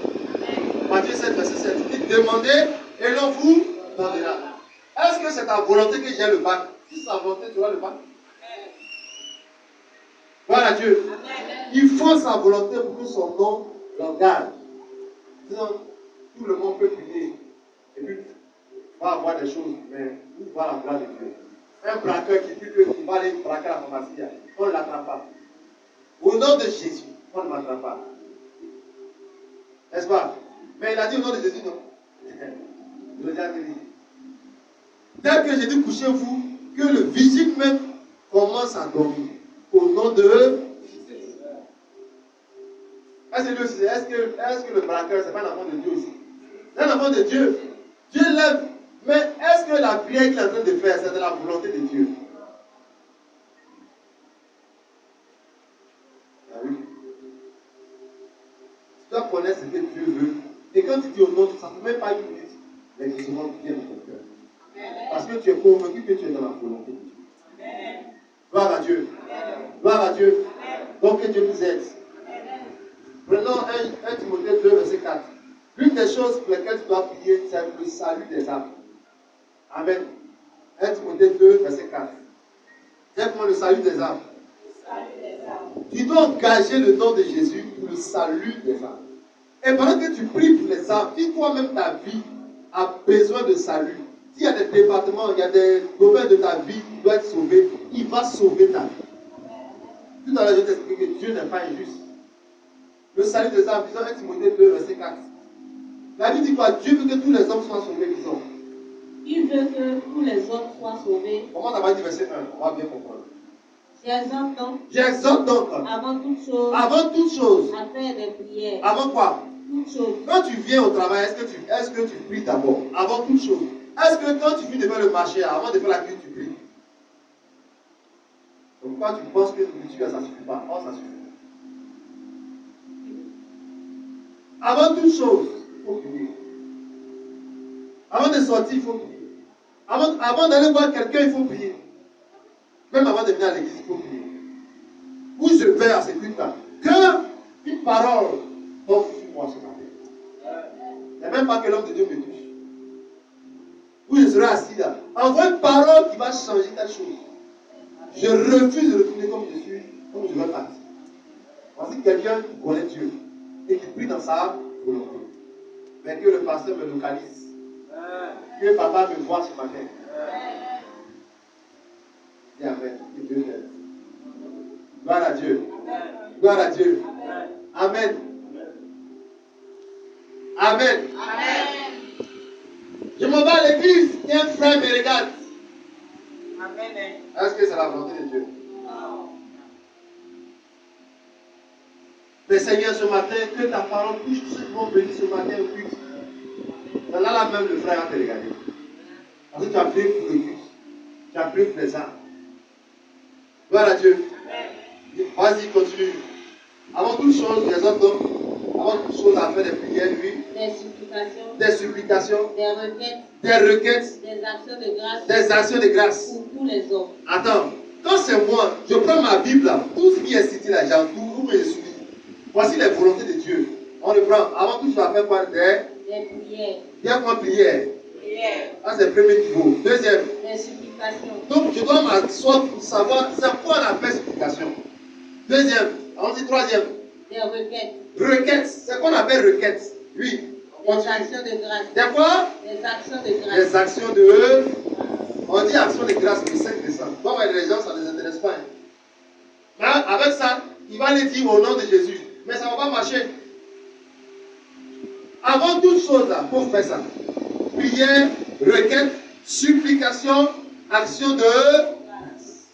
Matthieu 7, verset 7. Il dit demandez et l'on vous donnera. Est-ce que c'est ta volonté que j'ai le bac? Si c'est ta volonté, tu auras le bac. Voilà Dieu. Il faut sa volonté pour que son nom l'engage. Sinon, tout le monde peut prier. Et puis, va avoir des choses, mais où va la gloire de Dieu? Un braqueur qui dit qu'il va aller braquer la pharmacie, on ne l'attrape pas. Au nom de Jésus, on ne m'attrape pas. N'est-ce pas? Mais il a dit au nom de Jésus, non. Je l'ai déjà dit. Dès que j'ai dit couchez-vous, que le vigile même commence à dormir. Au nom de Jésus. Est-ce que le braqueur, ce n'est pas un enfant de Dieu aussi? C'est un enfant de Dieu. Dieu l'aime. Mais est-ce que la prière qu'il est en train de faire, c'est de la volonté de Dieu? Ah oui. Tu dois connaître ce que Dieu veut. Et quand tu dis au nom, ça ne fait même pas une minute. Les jugements viennent dans ton cœur. Parce que tu es convaincu que tu es dans la volonté de Dieu. Gloire à Dieu. Gloire à Dieu. Donc que Dieu nous aide. Prenons 1 Timothée 2, verset 4. L'une des choses pour lesquelles tu dois prier, c'est le salut des âmes. Amen. 1 Timothée 2, verset 4. C'est pour le salut des âmes. Tu dois engager le nom de Jésus pour le salut des âmes. Et pendant que tu pries pour les âmes, si toi-même ta vie a besoin de salut, s'il y a des départements, il y a des domaines de ta vie qui doivent être sauvés, il va sauver ta vie. Tout à l'heure, je t'ai expliqué que Dieu n'est pas injuste. Le salut des âmes, disons 1 Timothée 2, verset 4. La Bible dit quoi? Dieu veut que tous les hommes soient sauvés, disons. Il veut que tous les hommes soient sauvés. Comment on va dire verset 1? On va bien comprendre. J'exhorte donc, avant toute chose, à faire des prières. avant quoi? Toutes choses. Quand tu viens au travail, est-ce que tu pries d'abord? Avant toute chose. Est-ce que quand tu finis de faire le marché, avant de faire la cuisine, tu pries? Donc quand tu penses que tu as, ça ne suffit pas. Oh, ça suffit. Avant toute chose, il faut prier. Avant de sortir, il faut prier. Avant d'aller voir quelqu'un, il faut prier. Même avant de venir à l'église, il faut prier. Où je vais à ce culte-là, que une parole tombe sur moi ce matin. Il n'y a même pas que l'homme de Dieu me touche. Où je serai assis là. Envoie une parole qui va changer ta chose. Je refuse de retourner comme je suis, comme je veux partir. Voici quelqu'un qui connaît Dieu et qui prie dans sa volonté. Mais que le pasteur me localise. Que papa me voit ce matin. Et amen. Que Dieu t'aide. Gloire à Dieu. Gloire à Dieu. Amen. Amen. Amen. Je m'en vais à l'église et un frère me regarde. Amen. Est-ce que c'est la volonté de Dieu? Non. Mais Seigneur, ce matin, que ta parole touche tous ceux qui vont venir ce matin au culte. Là même, le frère va te regarder. Parce que tu as prié pour le culte. Tu as prié pour les âmes. Gloire à Dieu. Vas-y, continue. Avant toute chose, les autres hommes, avant toute chose, à faire des prières, lui, des supplications, des requêtes, des actions de grâce pour tous les hommes. Attends, quand c'est moi, je prends ma Bible là, tout ce qui est cité là, j'entoure, je suis. Voici les volontés de Dieu. On le prend. Avant tout, je vais faire quoi? Des prières. Bien quoi prière. Prière. Ça, c'est le premier niveau. Deuxième. Des supplications. Donc, je dois m'asseoir pour savoir c'est quoi on appelle supplication. Deuxième. On dit troisième. Des requêtes. Requête. C'est quoi on appelle requête? Oui. Des actions de grâce. Des quoi? Des actions de grâce. Des actions de. On dit action de grâce le 5 décembre. Bon, les gens, ça ne les intéresse pas. Hein. Mais avec ça, il va les dire au nom de Jésus. Mais ça ne va pas marcher. Avant toute chose, là, pour faire ça, prière, requête, supplication, action de grâce.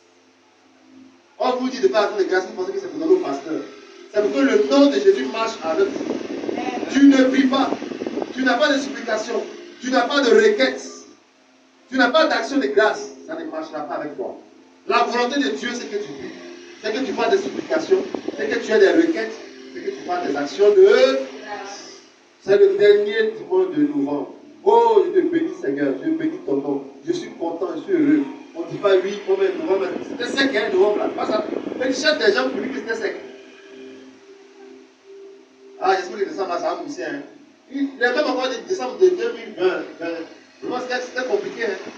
On vous dit de faire action de grâce, vous pensez que c'est pour donner au pasteur. C'est pour que le nom de Jésus marche avec vous. Tu ne pries pas. Tu n'as pas de supplication. Tu n'as pas de requête. Tu n'as pas d'action de grâce. Ça ne marchera pas avec toi. La volonté de Dieu, c'est que tu pries. C'est que tu fasses des supplications. C'est que tu aies des requêtes. C'est que tu fasses des actions de grâce. C'est le dernier dimanche de novembre. Oh, je te bénis, Seigneur. Je bénis ton nom. Je suis content, je suis heureux. On ne dit pas oui, combien de novembre. C'était sec, hein, novembre là. Pas ça. Mais tu cherches des gens pour lui que c'était sec. Ah, j'espère que décembre là, ça va pousser. Hein. Il a même encore dit décembre de 2020. Vraiment, c'était compliqué. Hein.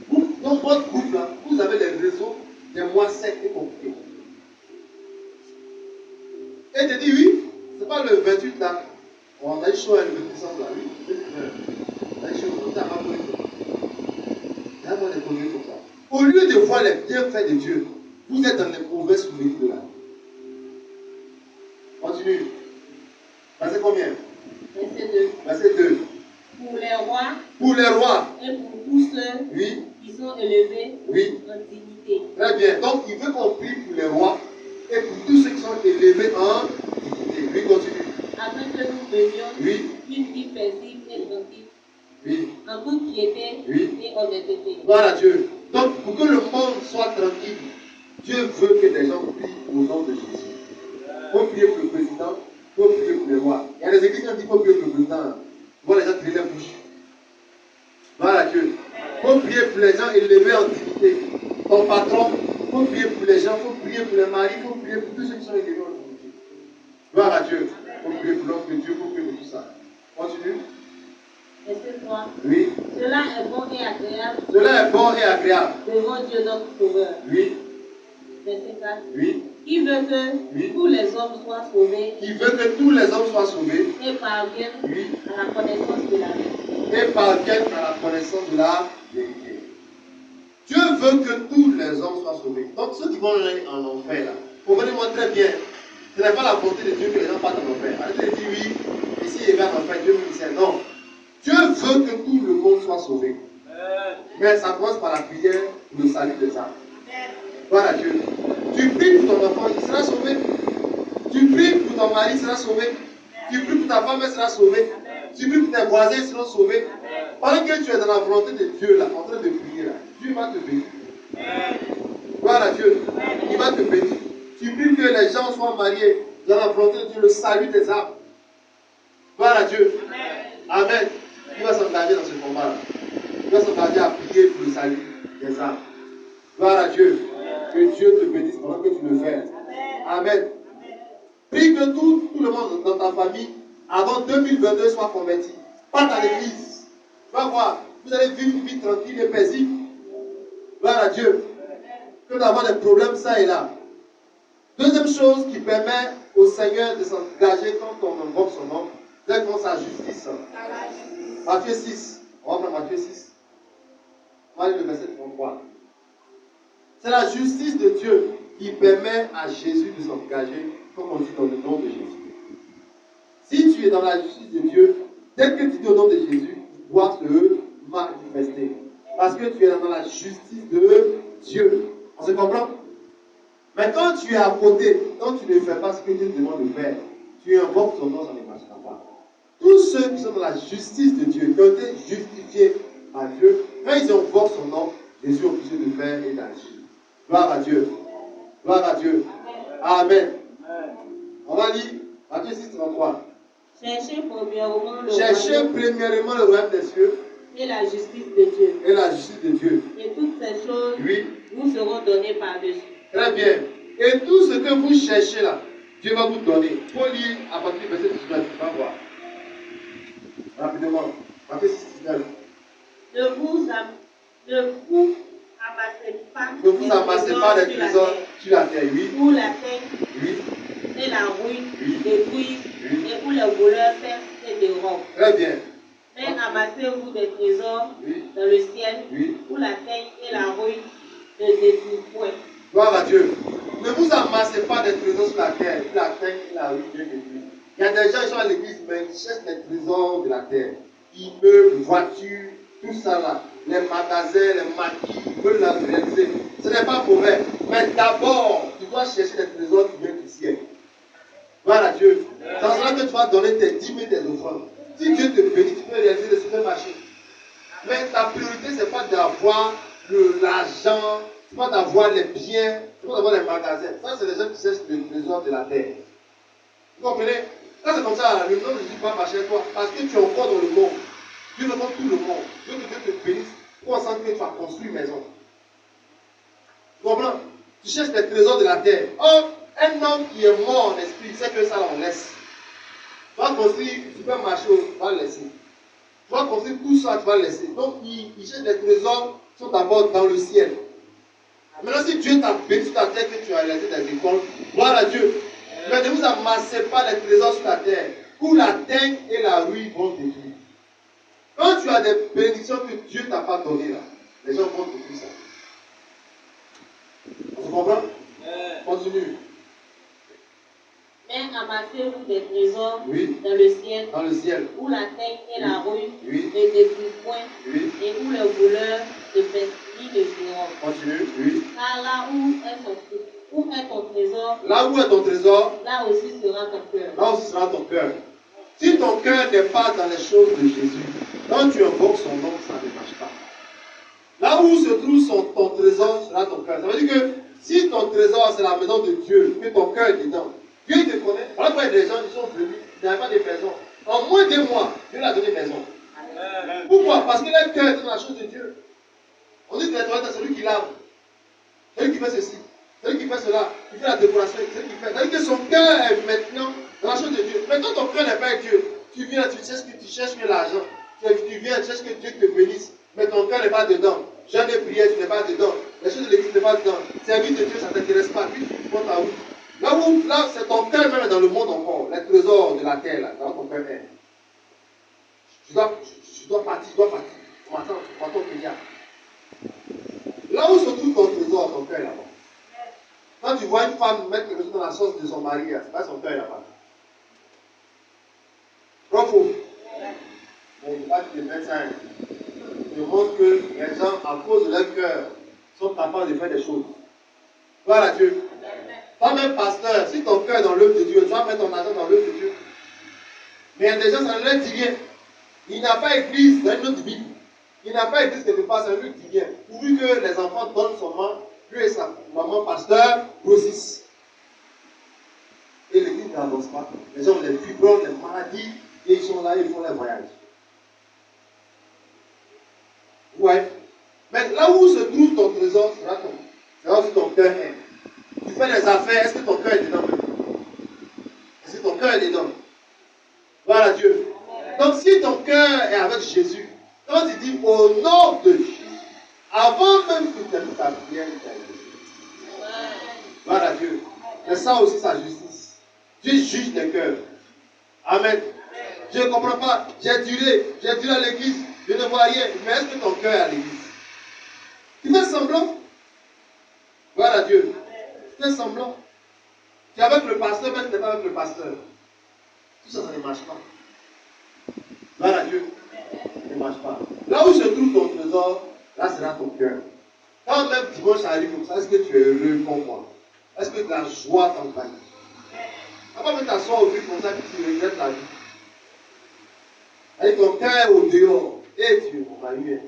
Vous, dans votre groupe là, vous avez les réseaux des mois secs et compliqués. Et tu dis oui, c'est pas le 28 là. On a eu chaud le 28 décembre là, oui. On a eu chaud, on a pas pris. Il y a des conneries comme ça. Au lieu de voir les bienfaits de Dieu, vous êtes dans les mauvais souvenirs de là. Continue. Verset combien? Verset 2. Verset 2. Pour les rois. Pour les rois. Et pour tous ceux oui. qui sont élevés oui. en dignité. Très bien. Donc, il veut qu'on prie pour les rois et pour tous ceux qui sont élevés en dignité. Oui, continue. Afin que nous venions oui. une vie paisible et tranquille. Oui. En toute piété oui. et honnêteté. Voilà Dieu. Donc, pour que le monde soit tranquille, Dieu veut que les gens prient au nom de Jésus. Il faut prier pour le président, il faut prier pour les rois. Il y a des églises qui ont dit qu'il faut prier pour le président. Tu vois les gens tirer les bouches. Voilà Dieu. Il faut prier pour les gens élevés en dignité. Ton patron, il faut prier pour les gens, il faut prier pour les maris, il faut prier pour tous ceux qui sont élevés en dignité. Gloire à Dieu. Il faut prier pour l'homme de Dieu, il faut prier pour tout ça. Continue. Verset 3. Oui. Cela est bon et agréable. Cela est bon et agréable. Devant Dieu notre Sauveur. Oui. Verset 4. Oui. Qui veut que tous les hommes soient sauvés. Qui veut que tous les hommes soient sauvés. Et parviennent oui. à la connaissance de la vérité. Et parviennent à la connaissance de la vérité. Dieu veut que tous les hommes soient sauvés. Donc ceux qui vont aller en enfer là, comprenez-moi très bien. Ce n'est pas la volonté de Dieu que les gens partent en enfer. Arrêtez de dire oui, et s'il va en enfer, Dieu me dit non. Dieu veut que tout le monde soit sauvé. Mais ça commence par la prière pour le salut des âmes. Voilà Dieu. Tu pries pour ton enfant, il sera sauvé. Tu pries pour ton mari, il sera sauvé. Tu pries pour ta femme, elle sera sauvée. Tu pries pour tes voisins, ils seront sauvés. Pendant que tu es dans la volonté de Dieu, là, en train de prier, là, Dieu va te bénir. Gloire à Dieu. Il va te bénir. Tu pries que les gens soient mariés dans la volonté de Dieu, le salut des âmes. Gloire à Dieu. Amen. Il va s'engager dans ce combat-là. Il va s'engager à prier pour le salut des âmes. Gloire à Dieu. Que Dieu te bénisse pendant que tu le fais. Amen. Prie que tout le monde dans ta famille, avant 2022, soit converti. Pas à l'église. Tu vas voir, vous allez vivre une vie tranquille et paisible. Gloire à Dieu. Que d'avoir des problèmes ça et là. Deuxième chose qui permet au Seigneur de s'engager quand on invoque son nom, c'est qu'on sa justice. Matthieu 6. On va prendre Matthieu 6. On va lire le verset 33. C'est la justice de Dieu qui permet à Jésus de s'engager, comme on dit dans le nom de Jésus. Si tu es dans la justice de Dieu, dès que tu dis au nom de Jésus, tu dois se manifester. Parce que tu es dans la justice de Dieu. On se comprend? Mais quand tu es à côté, quand tu ne fais pas ce que Dieu te demande de faire, tu invoques son nom, ça ne marchera pas. Tous ceux qui sont dans la justice de Dieu, qui ont été justifiés par Dieu, quand ils invoquent son nom, Jésus est obligé de faire et d'agir. Gloire à Dieu. Gloire à Dieu. Amen. On va lire Matthieu 6, 33. Cherchez premièrement le royaume des cieux et la justice de Dieu. et la justice de Dieu. Et toutes ces choses Oui. vous seront données par-dessus. Très bien. Et tout ce que vous cherchez là, Dieu va vous donner. Il faut lire à partir du verset 19. On va voir. Rapidement. Matthieu 6, 19. Ne vous amassez pas des trésors sur la terre. Oui. où la terre Oui. et la ruine Oui. détruisent Oui. et où les voleurs percent et dérobent. Très bien. Mais amassez-vous des trésors Oui. dans le ciel Oui. où la terre et la ruine ne détruisent point. Gloire à Dieu. Ne vous amassez pas des trésors sur la terre et la ruine Dieu détruit. Il y a des gens qui sont à l'église, mais ils cherchent les trésors de la terre. Immeubles, voitures, tout ça là. Les magasins, les maquis, ils veulent la réaliser. Ce n'est pas mauvais. Mais d'abord, tu dois chercher les trésors qui viennent du ciel. Gloire à Dieu. Dans cela que tu vas donner tes 10 000 tes offrandes. Si Dieu te bénit, tu peux réaliser le supermarché. Mais ta priorité, ce n'est pas d'avoir l'argent, ce n'est pas d'avoir les biens, ce n'est pas d'avoir les magasins. Ça, c'est les gens qui cherchent le trésor de la terre. Vous comprenez? Quand c'est comme ça, le nom de Jésus va marcher toi. Parce que tu es encore dans le monde. Dieu demande tout le monde. Dieu te bénisse pour en sentir que tu as construit une maison. Tu comprends? Tu cherches les trésors de la terre. Or, un homme qui est mort en esprit, c'est que ça, on laisse. Tu vas construire un supermarché, tu vas le laisser. Tu vas construire tout ça, tu vas le laisser. Donc, il cherche les trésors qui sont d'abord dans le ciel. Maintenant, si Dieu t'a béni sur ta terre, que tu as réalisé des écoles, gloire à Dieu. Mais ne vous amassez pas les trésors sur la terre, où la terre et la ruine vont détruire. Quand tu as des bénédictions que Dieu ne t'a pas données, là, les gens vont détruire ça. On se comprend? Continue. Mais amassez-vous des trésors Oui. dans le ciel, Dans le ciel. où la terre et la ruine Oui. ne détruisent point, Oui. et où les voleurs ne pèsent ni ne dérobent. Continue. Oui. Car là où est ton trésor, Là où est ton trésor, là aussi sera ton cœur. là aussi sera ton cœur. Si ton cœur n'est pas dans les choses de Jésus, quand tu invoques son nom, ça ne marche pas. Là où se trouve ton trésor sera ton cœur. Ça veut dire que si ton trésor c'est la maison de Dieu, que ton cœur est dedans, Dieu te connaît. Voilà pourquoi il y a des gens qui sont venus, ils n'avaient pas de maison. En moins de mois, Dieu leur a donné maison. Pourquoi? Parce que leur cœur est dans la chose de Dieu. On dit que les toilettes, c'est celui qui lave, celui qui fait ceci, celui qui fait cela, qui fait la décoration, celui qui fait. C'est-à-dire que son cœur est maintenant dans la chose de Dieu. Mais quand ton cœur n'est pas avec Dieu, tu viens, tu cherches que l'argent, tu viens, tu cherches que Dieu te bénisse, mais ton cœur n'est pas dedans. Jeûne et prière, tu n'es pas dedans. Les choses de l'église, tu n'es pas dedans. Service de Dieu, ça ne t'intéresse pas. Puis tu prends ta route. Là, c'est ton cœur même dans le monde encore. Les trésors de la terre, là, dans ton cœur est. Tu dois partir, On m'attend immédiat. Là où se trouve ton trésor, ton cœur est là-bas. Quand tu vois une femme mettre quelque chose dans la sauce de son mari, c'est pas son cœur là-bas. Profond. Mais il pas que les médecins démontrent que les gens, à cause de leur cœur, sont capables de faire des choses. Gloire à Dieu. Toi-même, pasteur, si ton cœur est dans l'œuvre de Dieu, tu vas mettre ton argent dans l'œuvre de Dieu. Mais il y a des gens, ça ne leur dit rien. Il n'a pas église dans une autre Bible. Il n'a pas église quelque part, ça ne lui dit rien. Pourvu que les enfants donnent son nom, lui et sa maman, pasteur, grossissent. Et l'église n'avance pas. Les gens ont des fibromes, des maladies, et ils sont là, ils font les voyages. Ouais. Mais là où se trouve ton trésor, c'est là où ton cœur est. Tu fais des affaires, est-ce que ton cœur est dedans? Est-ce que ton cœur est dedans? Voilà Dieu. Donc si ton cœur est avec Jésus, quand tu dis au nom de Jésus, avant même que tu aies ta prière, tu as Jésus. Voilà Dieu. C'est ça aussi sa justice. Dieu juge les cœurs. Amen. Je ne comprends pas. J'ai duré à l'église, je ne vois rien. Mais est-ce que ton cœur est à l'église? Tu fais semblant. Voilà Dieu. Tu fais semblant. Tu es avec le pasteur, mais tu n'es pas avec le pasteur. Tout ça, ça ne marche pas. Voilà Dieu. Ça ne marche pas. Là où se trouve ton trésor, là sera ton cœur. Quand même dimanche arrive comme ça, est-ce que tu es heureux comme moi? Est-ce que la joie t'envahit? Avant de t'asseoir au but comme ça, tu regrettes la vie. Avec ton cœur est au dehors. Et Dieu, on va lui.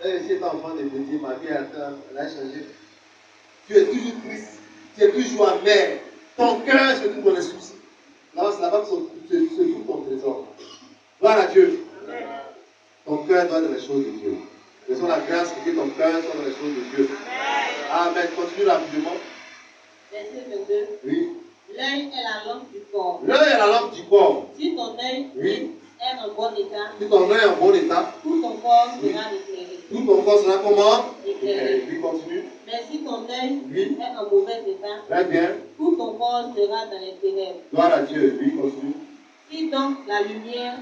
Si tu enfant de petit, ma vie elle a changé. Tu es toujours triste. Tu es toujours amer. Ton cœur se trouve dans les soucis. Là, c'est là-bas que se trouve ton trésor. Gloire à Dieu. Ton cœur doit être dans les choses de Dieu. Laissons la grâce que ton cœur soit dans les choses de Dieu. Amen. Continue rapidement. Verset 22. Oui. L'œil est la lampe du corps. L'œil est la lampe du corps. Si ton œil est en bon état, Si ton œil est en bon état, tout ton corps sera éclairé. tout ton corps sera comment? Éclairé. Oui, continue. Mais si ton œil Oui. est en mauvais état, Très bien. tout ton corps sera dans les ténèbres. Gloire à Dieu. Oui, continue. Si donc la lumière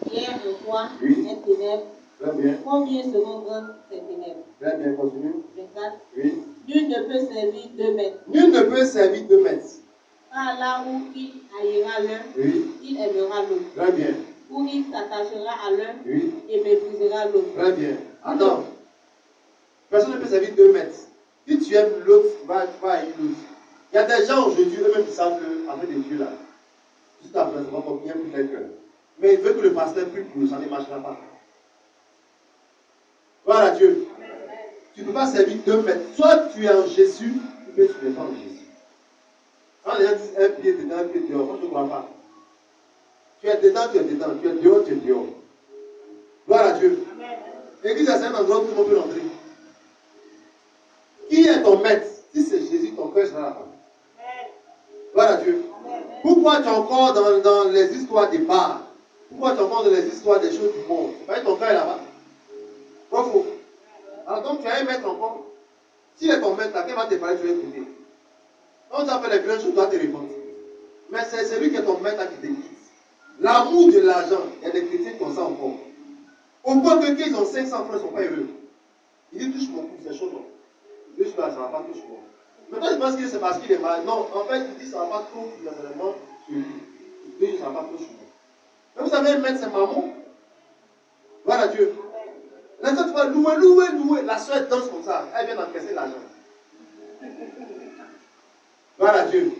qui est en toi est ténèbre, Très bien. combien seront grandes ces ténèbres? Très bien, continue. 24. Oui. Nul ne peut servir 2 maîtres. Nul ne peut servir 2 maîtres. Car là où il haïra l'un, Oui. il aimera l'autre. Très bien. Ou il s'attachera à l'un Oui. et méprisera l'autre. Très bien. Attends. Personne ne peut servir 2 maîtres. Si tu aimes l'autre, tu vas haïr l'autre. Il y a des gens aujourd'hui, eux-mêmes, qui savent qu'avec des dieux là, juste après, ça va pas bien pour les cœurs. Mais il veut que le pasteur prie pour eux, ça ne marchera pas. Voilà Dieu. Tu ne peux pas servir 2 maîtres. Soit tu es en Jésus, ou bien tu n'es pas en Jésus. Quand les gens disent un pied dedans, un pied dehors, moi je ne crois pas. Tu es dedans, tu es dedans. Tu es dehors, tu es dehors. Gloire à Dieu. L'église, c'est un endroit où tout le monde peut entrer. Qui est ton maître? Si c'est Jésus, ton cœur sera là-bas. Gloire à Dieu. Pourquoi tu es encore dans les histoires des bars? Pourquoi tu es encore dans les histoires des choses du monde? C'est pas que ton cœur est là-bas. Faux. Alors donc tu as un maître encore. S'il est ton maître, là, quel va te parler, tu vas écouter. Quand tu as fait les grandes choses, tu dois te répondre. Mais c'est celui qui est ton maître là qui te guide. L'amour de l'argent, il y a des chrétiens qui ont ça encore. Au point que qu'ils ont 500 francs, ils ne sont pas heureux. Il dit touche mon cou, c'est chaud. Touche là, ça ne va pas toucher moi. Mais toi, tu penses que c'est parce qu'il est mal. Non, en fait, il dit ça ne va pas trop financièrement sur lui. Il dit ça ne va pas trop sur moi. Mais vous savez, un maître, c'est maman. Voilà Dieu. Là, quand tu vas louer. La soeur danse comme ça. Elle vient d'encaisser l'argent. Voilà Dieu.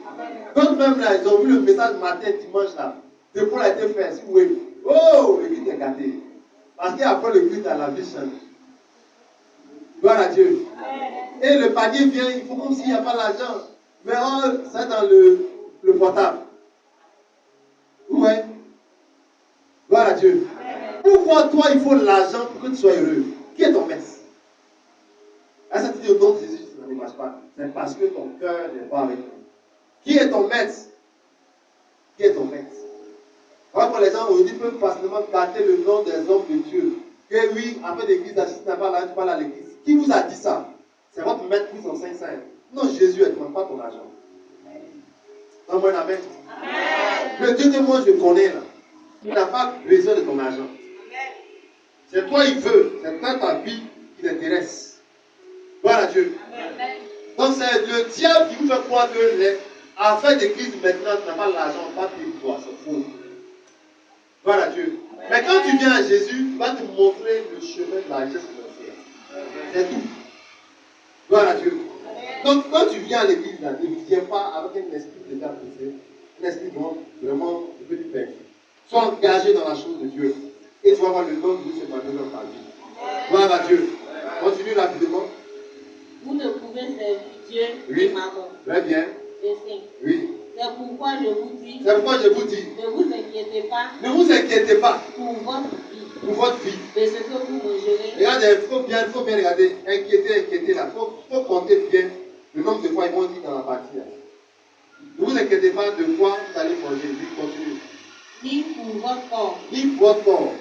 Quand même là, ils ont vu le message matin, dimanche là. De quoi a été fait. Si vous voyez. Oh, le culte est gâté. Parce qu'après le culte, la vie change. Gloire à Dieu. Et le panier vient, il faut comme s'il n'y a pas l'argent. Mais c'est dans le portable. Ouais. Gloire à Dieu. Pourquoi toi, il faut l'argent pour que tu sois heureux? Qui est ton maître? À cette idée, au nom de Jésus, ça ne marche pas. C'est parce que ton cœur n'est pas avec toi. Qui est ton maître? Qui est ton maître? Quand les gens aujourd'hui peuvent facilement gâter le nom des hommes de Dieu. Que oui, après l'église, si tu n'as pas là, tu parles à l'église. Qui vous a dit ça? C'est votre maître qui sont 500. Non, Jésus ne demande pas ton argent. Donne-moi un amen. Le Dieu que moi je connais là, il n'a pas besoin de ton argent. C'est toi il veut, c'est toi ta vie qui l'intéresse. Gloire à Dieu. Donc c'est le diable qui vous fait croire que les affaires d'église maintenant, tu n'as pas l'argent, pas payer pour toi, c'est faux. Gloire à Dieu. Mais quand tu viens à Jésus, il va te montrer le chemin de la richesse financière. C'est tout. Gloire à Dieu. Donc, quand tu viens à l'église, là, ne viens pas avec un esprit déjà pressé, un esprit vraiment un peu perdu. Sois engagé dans la chose de Dieu. Et tu vas voir le nom de Dieu se manifester dans ta vie. Gloire à Dieu. Continue rapidement. Vous ne pouvez servir Dieu Oui. et maman. Très bien. Verset. Oui. C'est pourquoi je vous dis, C'est pourquoi je vous dis, ne vous inquiétez pas ne vous inquiétez pas pour votre vie, pour votre vie. de ce que vous mangerez, Regardez, il faut bien regarder. Inquiéter là. Il faut compter bien le nombre de fois ils vont dire dans la partie. Là. Ne vous inquiétez pas de quoi vous allez manger. Oui, continue. ni pour votre corps, Ni pour votre corps.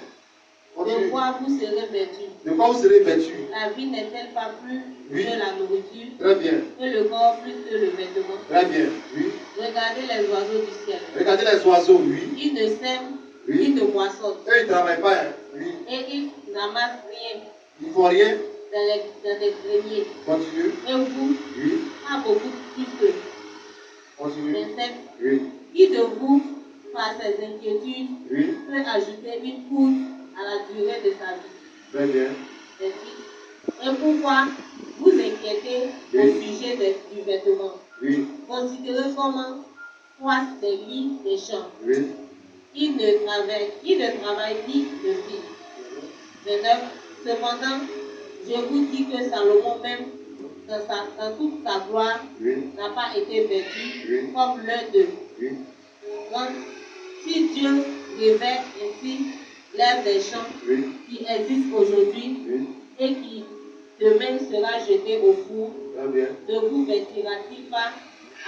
de Continue. quoi vous serez vêtus. De quoi vous serez vêtus. La vie n'est-elle pas plus Oui. que la nourriture, Très bien. que le corps plus que le vêtement? Très bien. Oui. Regardez les oiseaux du ciel. Regardez les oiseaux. Oui. Ils ne sèment, Oui. ils ne moissonnent, Eux, ils ne travaillent pas. Hein. Oui. et ils n'amassent rien Ils ne font rien. dans des greniers. Continue. Et vous, Oui. pas beaucoup plus que Continue. 27. Oui. Qui de vous, par ses inquiétudes, Oui. peut ajouter une poutre à la durée de sa vie? Très bien. 28. Et pourquoi vous inquiétez au Oui. sujet du vêtement? Oui. Considérez comment croissent les lits des champs. Oui. Ils ne travaillent ni ne filent. 29. Cependant, je vous dis que Salomon même, dans toute sa gloire, Oui. n'a pas été vêtu Oui. comme l'un d'eux. Oui. Donc, si Dieu révèle ainsi l'herbe des champs Oui. qui existe aujourd'hui Oui. et qui demain sera jeté au four, Très bien. ne vous vêtira-t-il pas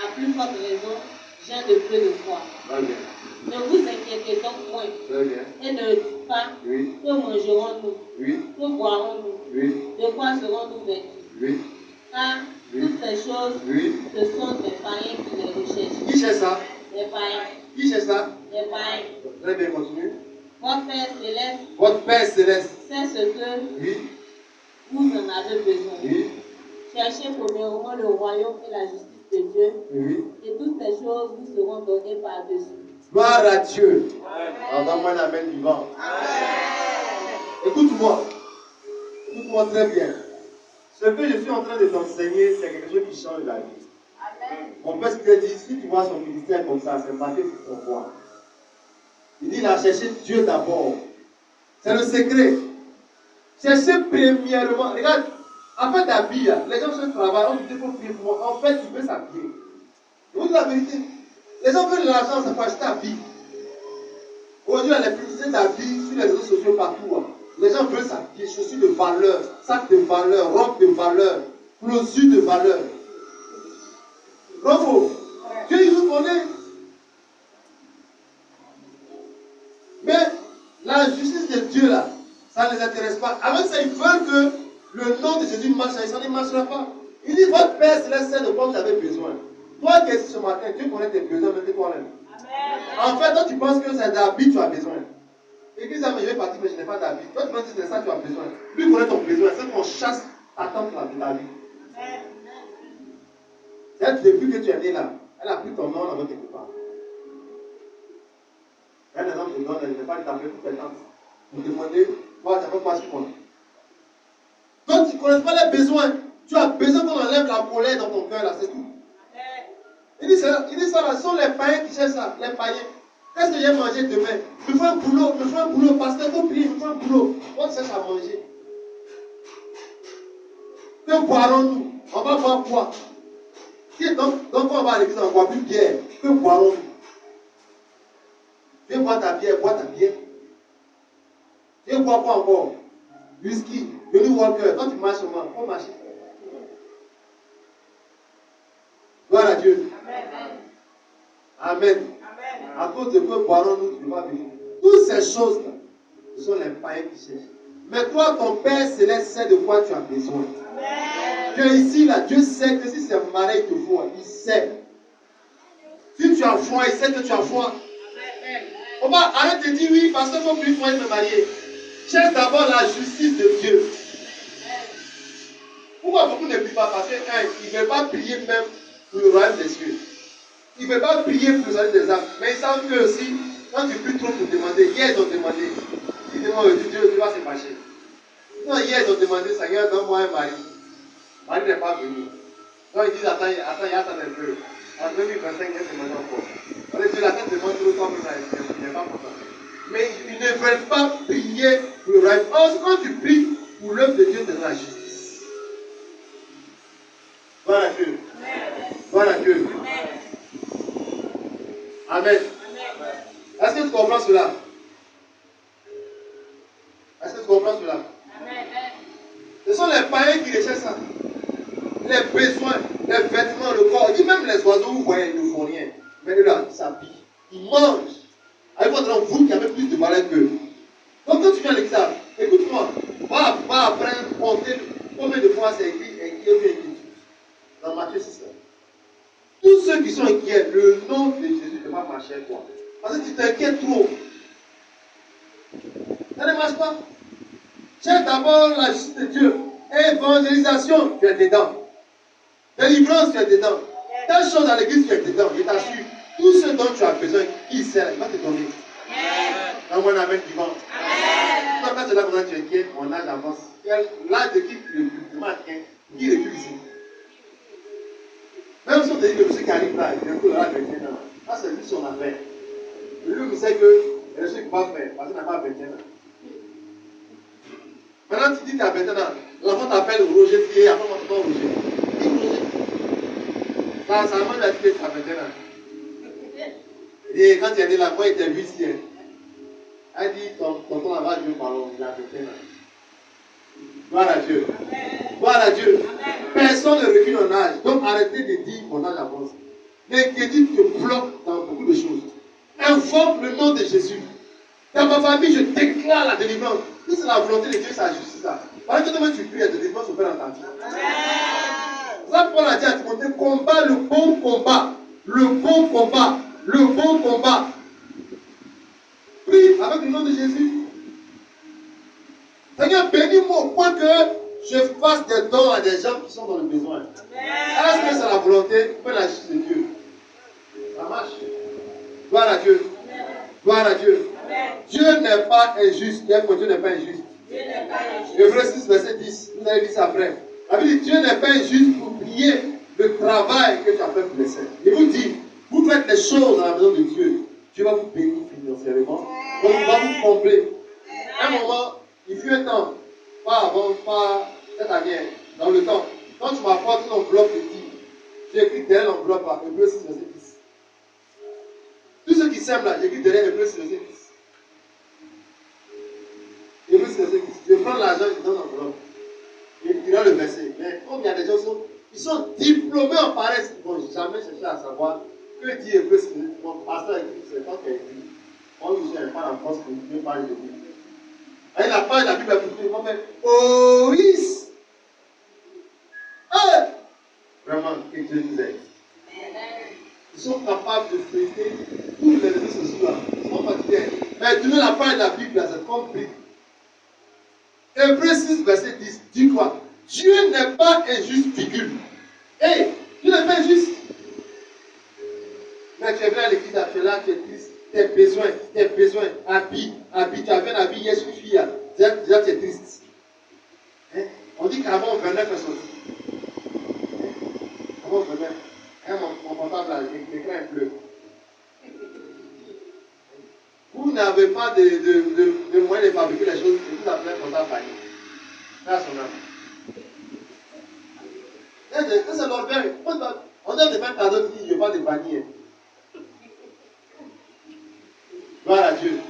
à plus forte raison, gens de peu de foi? Très bien. Ne vous inquiétez donc point Très bien. et ne dites pas Oui. que mangerons-nous, Oui. que boirons-nous, Oui. de quoi serons-nous vêtus? Oui. Car Oui. toutes ces choses, Oui. ce sont des païens qui les recherchent. Qui cherche ça? Des païens, Qui cherche ça? des païens. Très bien, continue. Votre Père céleste Votre Père céleste. sait ce que Oui. vous en avez besoin. Oui. Cherchez premièrement le royaume et la justice de Dieu, Oui. et toutes ces choses vous seront données par-dessus. Gloire à Dieu. Alors, donne-moi un amen vivant. Écoute-moi. Écoute-moi très bien. Ce que je suis en train de t'enseigner, c'est quelque chose qui change la vie. Mon père te dit, si tu vois son ministère comme ça, c'est marqué sur ton voix. Il dit, il a cherché Dieu d'abord. C'est le secret. Cherchez premièrement. Regarde, après d'habiller, les gens se travaillent, on dit qu'il faut prier pour moi. En fait, tu veux s'habiller. Je vous dis la vérité. Les gens veulent de l'argent, c'est pour acheter ta vie. Aujourd'hui, il y a les publicités d'habits sur les réseaux sociaux partout. Hein. Les gens veulent s'habiller, chaussures de valeur, sacs de valeur, robes de valeur, chaussures de valeur. Bravo. Dieu, il vous connaît. Mais la justice de Dieu, là, ça ne les intéresse pas. Avec ça, ils veulent que le nom de Jésus marche, ça ne marchera pas. Il dit, votre Père céleste sait de quoi vous avez besoin. Toi qui es ici ce matin, Dieu connaît tes besoins, même que toi-même. En fait, toi, tu penses que c'est d'habits que tu as besoin. L'église a dit, je vais partir, mais je n'ai pas d'habits. Toi, tu penses que c'est ça que tu as besoin. Lui connaît ton besoin. C'est qu'on chasse ta tante là de ta vie. C'est depuis que tu es né là. Elle a pris ton nom dans quelque part. Un exemple, je donne, elle n'est pas d'appeler toutes tes tantes. Pour demander, toi, tu n'as pas su moi. Donc, tu ne connais pas les besoins. Tu as besoin qu'on enlève la colère dans ton cœur là, c'est tout. Il dit ça, là, ce sont les païens qui cherchent ça, les païens. Qu'est-ce que j'ai mangé demain? Me fais un boulot, parce qu'il faut prier, me fais un boulot. On cherche à manger. Que boirons-nous? On va boire quoi? Donc on va à l'église, on ne boit plus de bière. Que boirons-nous? Viens boire ta bière, bois ta bière. Viens boire quoi encore? Whisky, Johnny Walker. Quand tu marches, on va marcher. Gloire à Dieu. Amen. À cause de quoi boirons-nous, tu ne vas pas venir. Toutes ces choses-là, ce sont les païens qui cherchent. Mais toi, ton Père céleste sait de quoi tu as besoin. Dieu ici, là, Dieu sait que si c'est marié, il te faut. Il sait. Si tu as foi, il sait que tu as foi. On va arrêter de dire oui, parce qu'il faut plus foi, il me marier. Cherche d'abord la justice de Dieu. Pourquoi beaucoup ne prient pas? Parce qu'ils ne veulent pas prier même pour le royaume des cieux. Ils ne veulent pas prier pour le salut des âmes. Mais ils savent que aussi, quand tu pries trop pour demander, hier ils ont demandé. Ils demandent, Dieu va se fâcher. Non, hier ils ont demandé, Seigneur, donne-moi un mari. Le mari n'est pas venu. Donc ils disent, attends, il y a un peu. En 2025, il y a des moments encore. On est sur la tête de mon trop comme ça, il n'est pas content. Mais ils ne veulent pas prier pour le royaume. Or, quand tu pries pour l'œuvre de Dieu, c'est la justice. Gloire à Dieu. Gloire à Dieu. Amen. Est-ce que tu comprends cela? Est-ce que tu comprends cela? Ce sont les païens qui recherchent ça. Les besoins, les vêtements, le corps. Il dit même les oiseaux, vous voyez, ils ne font rien. Mais eux là, ils s'habillent. Ils mangent. Alors, vous qui avez plus de valeur qu'eux. Donc quand tu viens à l'église, écoute-moi, va apprendre, compter combien de fois c'est écrit inquiet. Dans Matthieu 6. Tous ceux qui sont inquiets, le nom de Jésus ne va pas marcher avec toi. Parce que tu t'inquiètes trop. Ça ne marche pas. Cherche d'abord la justice de Dieu. Évangélisation, tu es dedans. Délivrance, tu es dedans. Telle chose à l'église, tu es dedans. Je t'assure. Tout ce dont tu as besoin, qui sert, il va te donner. Dans un amen vivant. Quand tu es là, tu es inquiet, mon âge avance. L'âge de qui recule, qui recule ici. Même si on te dit que monsieur qui arrive là, il recule là, 21 ans. Ça, c'est lui son affaire. Lui, il sait que les choses qu'il va faire, parce qu'il n'a pas 21 ans. Maintenant, tu dis que tu as 21 ans. L'enfant t'appelle Roger, tu es après mon temps Roger. Dis Roger. Ça, ça m'a dit que tu as 21 ans. Et quand tu es né là, moi, il était huissier. Elle dit, tonton là-bas, Dieu parle, il a 21 ans. Gloire à Dieu. Gloire à Dieu. Personne ne recule en âge. Donc arrêtez de dire mon âge avance. L'inquiétude te bloque dans beaucoup de choses. Invoque le nom de Jésus. Dans ma famille, je déclare la délivrance. Si c'est la volonté de Dieu, c'est la justice. Parce que demain tu pries, la délivrance opère dans ta vie. Ça, Paul a dit à Timothée, combat le bon combat. Le bon combat. Le bon combat. Prie avec le nom de Jésus. Seigneur, bénis-moi au point que je fasse des dons à des gens qui sont dans le besoin. Est-ce que c'est la volonté? Fais la justice de Dieu. Ça marche. Gloire à Dieu. Gloire à Dieu. Dieu n'est pas injuste. Dieu n'est pas injuste. Hébreux 6, verset 10. Vous avez dit ça après. La Bible dit Dieu n'est pas injuste pour oublier le travail que tu as fait pour les saints. Il vous dit, vous faites les choses dans la maison de Dieu. Dieu va vous bénir financièrement. Donc il va vous combler. À un moment, il fut un temps, pas avant, pas cette année, dans le temps, quand tu m'apportes une enveloppe de 10, j'ai écrit derrière l'enveloppe à Hébreux 6, verset 10. Tous ceux qui s'aiment là, j'ai écrit derrière Hébreux 6, verset 10. Hébreux 6, verset 10. Je prends l'argent, je donne l'enveloppe. Et il a le verset. Mais comme il y a des gens qui sont diplômés en paresse, ils ne vont jamais chercher à savoir que dit Hébreux 6, verset 10. Mon pasteur écrit, c'est quand qu'il a écrit. On ne cherche pas en France pour Dieu parle de Dieu. Et la page de la Bible a publié comment faire Oris. Vraiment, que Dieu nous aide. Ils sont capables de fêter tous les réseaux sociaux là. Ils sont fatigués. Mais tournez la page de la Bible là, c'est compris. Hébreux 6, verset 10, dit quoi? Dieu n'est pas injuste, virgule. Hey, Dieu n'est pas injuste. Mais tu es venu à l'église, tu es là, tu es triste. Tes besoins, habits, tu avais un habit hier sur une fille, déjà tu es triste. Hein? On dit qu'avant 29 est sorti. Hein? Avant 29, hein, mon portable là, l'écran est bleu. Vous n'avez pas de moyens de fabriquer les choses, et vous appelez un portable banni. C'est son âme. C'est l'orgueil. On doit te faire cadeau, il n'y a pas de banni. Gloire à Dieu.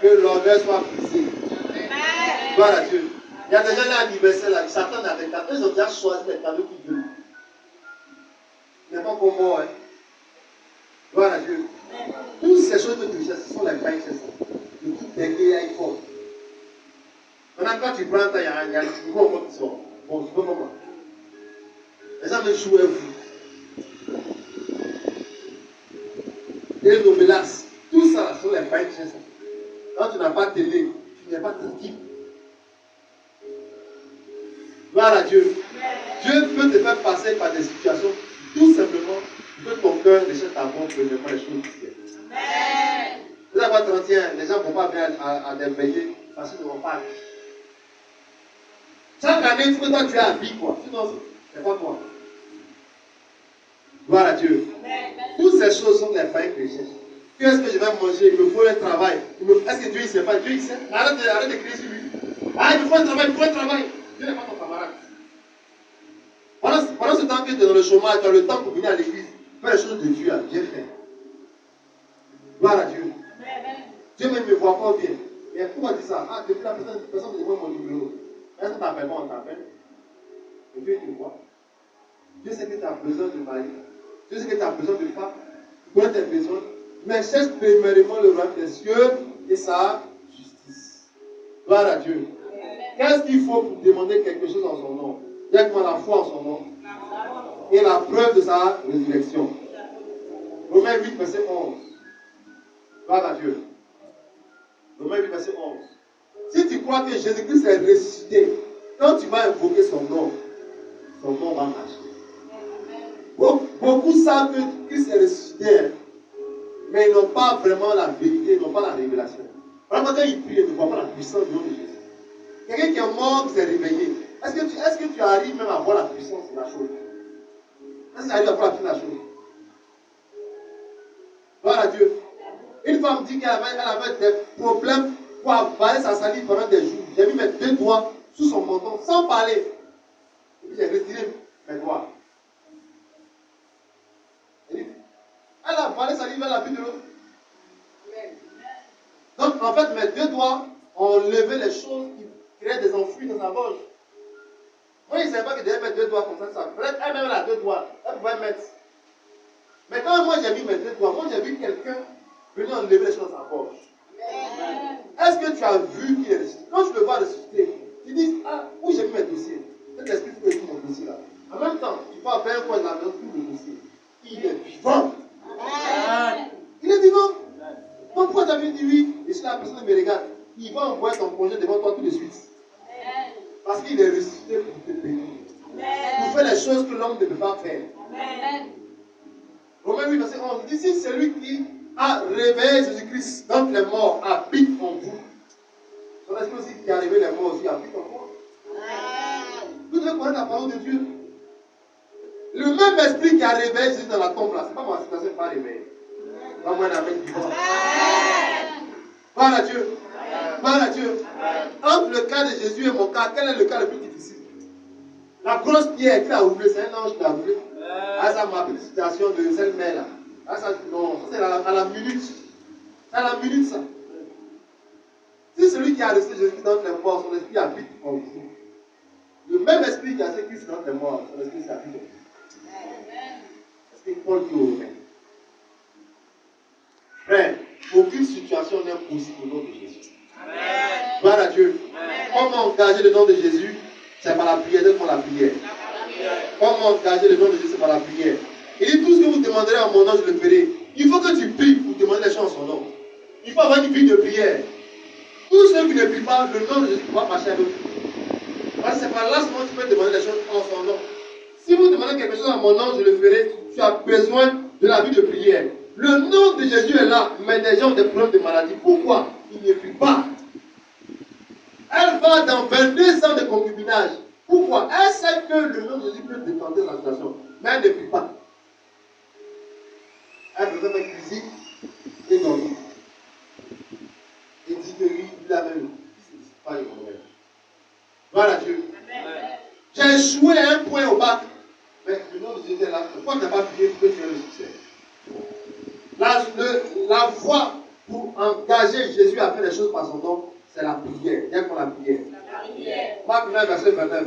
Que l'orgueil soit brisé. Gloire à Dieu. Il y a des gens là à l'anniversaire, là, ils s'attendent à des cadeaux. Ils ont déjà choisi les cadeaux qu'ils veulent. Ce n'est pas comme moi. Hein. Gloire à Dieu. Toutes ces choses que tu cherches, ce sont les pains que le tout dernier iPhone. Maintenant, quand tu prends, il y a des nouveaux qui sont. Bon, je peux pas moi. Les gens me jouent à vous. Et nos menaces. Tout ça, ce sont les pains que cherches. Quand tu n'as pas de télé, tu n'es pas tranquille. Gloire à Dieu. Dieu peut te faire passer par des situations, tout simplement, que ton cœur recherche d'abord premièrement les choses chrétiennes. Vous avez 31, les gens ne vont pas bien à des veillées parce qu'ils ne vont pas aller. Chaque année, il faut que toi tu aies habillé quoi. Sinon, c'est pas toi. Gloire à Dieu. Toutes ces choses sont des païens chrétiens. Qu'est-ce que je vais manger? Il me faut un travail. Est-ce que Dieu ne sait pas? Dieu il sait. Arrête de crier sur lui. Ah, il me faut un travail, il me faut un travail. Dieu n'est pas ton camarade. Pendant ce temps que tu es dans le chômage, tu as le temps pour venir à l'église. Fais les choses de Dieu, bien fait. Gloire à Dieu. Dieu même ne me voit pas bien. Mais pourquoi dire ça? Ah, depuis la personne me demande mon numéro. Est-ce que tu n'appelles pas, on t'appelle? Et Dieu te voit. Dieu sait que tu as besoin de mari. Dieu sait que tu as besoin de femme. Tu connais tes besoins. Mais cherche premièrement le royaume des cieux et sa justice. Gloire à Dieu. Qu'est-ce qu'il faut pour demander quelque chose en son nom? Il y a comment la foi en son nom. Et la preuve de sa résurrection. Romains 8, verset 11. Gloire à Dieu. Romains 8, verset 11. Si tu crois que Jésus-Christ est ressuscité, quand tu vas invoquer son nom va marcher. Beaucoup savent que Christ est ressuscité, mais ils n'ont pas vraiment la vérité, ils n'ont pas la révélation. Vraiment, quand ils prient, ils ne voient pas la puissance du nom de Jésus. Quelqu'un qui est mort, qui s'est réveillé. Est-ce que tu arrives même à voir la puissance de la chose? Est-ce que tu arrives à voir la puissance de la chose? Gloire à Dieu. Une femme dit qu'elle avait des problèmes pour avaler sa salive pendant des jours. J'ai mis mes 2 doigts sous son menton sans parler. Et puis j'ai retiré mes doigts. Elle a avalé sa salive, elle a bu de l'eau. Donc en fait, mes 2 doigts ont levé les choses qui créaient des enfouis dans sa gorge. Moi, je ne savais pas que devait mettre 2 doigts comme ça. Peut-être elle-même elle a 2 doigts. Elle pouvait mettre. Mais quand moi j'ai mis mes 2 doigts, moi j'ai vu quelqu'un venir enlever les choses dans sa gorge. Est-ce que tu as vu qu'il est ressuscité? Quand tu le vois ressusciter, tu dis, ah, où j'ai mis mes dossiers? Cet esprit peut tout mon dossier là. En même temps, tu peux faire un coin de la maison, tout le dossier. Il est vivant. Il est vivant. Donc pourquoi tu as vu dire oui? Et si la personne me regarde, il va envoyer ton projet devant toi tout de suite. Parce qu'il est ressuscité pour te bénir. Pour faire les choses que l'homme ne peut pas faire. Romains 8, verset 11. Ici, celui qui a réveillé Jésus-Christ d'entre les morts habite en vous. Son esprit aussi qui a réveillé les morts aussi habite en moi. Vous devez connaître la parole de Dieu. Le même esprit qui a réveillé Jésus dans la tombe là, c'est pas ma situation, pas réveillé. Pas moi avec du vent. Gloire à Dieu. Gloire à Dieu. Entre le cas de Jésus et mon cas, quel est le cas le plus difficile? La grosse pierre qui a roulé, c'est un ange qui a roulé. Ah, ça m'a appris une citation de cette mère là. Ah, ça, non, c'est à la minute. C'est à la minute ça. Si celui qui a resté Jésus dans les morts, son esprit habite en vous. Le même esprit qui a resté Christ dans les morts, son esprit habite en vous. C'est Paul qui est au Romain. Frère, aucune situation n'est possible au nom de Jésus. Gloire à Dieu. Comment engager le nom de Jésus? C'est par la prière, dès qu'on la prière. Comment engager le nom de Jésus? C'est par la prière. Il dit tout ce que vous demanderez en mon nom, je le ferai. Il faut que tu pries pour demander les choses en son nom. Il faut avoir une vie de prière. Tous ceux qui ne prient pas, le nom de Jésus ne va pas marcher avec vous. Parce que c'est par là seulement que tu peux demander les choses en son nom. Si vous demandez quelque chose en mon nom, je le ferai. Tu as besoin de la vie de prière. Le nom de Jésus est là, mais les gens ont des problèmes de maladie. Pourquoi? Ils ne prient pas. Elle va dans 22 ans de concubinage. Pourquoi? Elle sait que le nom de Jésus peut détenter la situation, mais elle ne prie pas. Elle préfère faire cuisine et dormir. Et dit que lui, il a même. C'est pas le problème. Voilà Dieu. J'ai échoué à un point au bac. Mais le nom de Jésus est là. Pourquoi tu n'as pas prié pour que tu aies le succès? La voie pour engager Jésus à faire les choses par son nom, c'est la prière. Viens qu'on la prière. Marc 9, verset 29.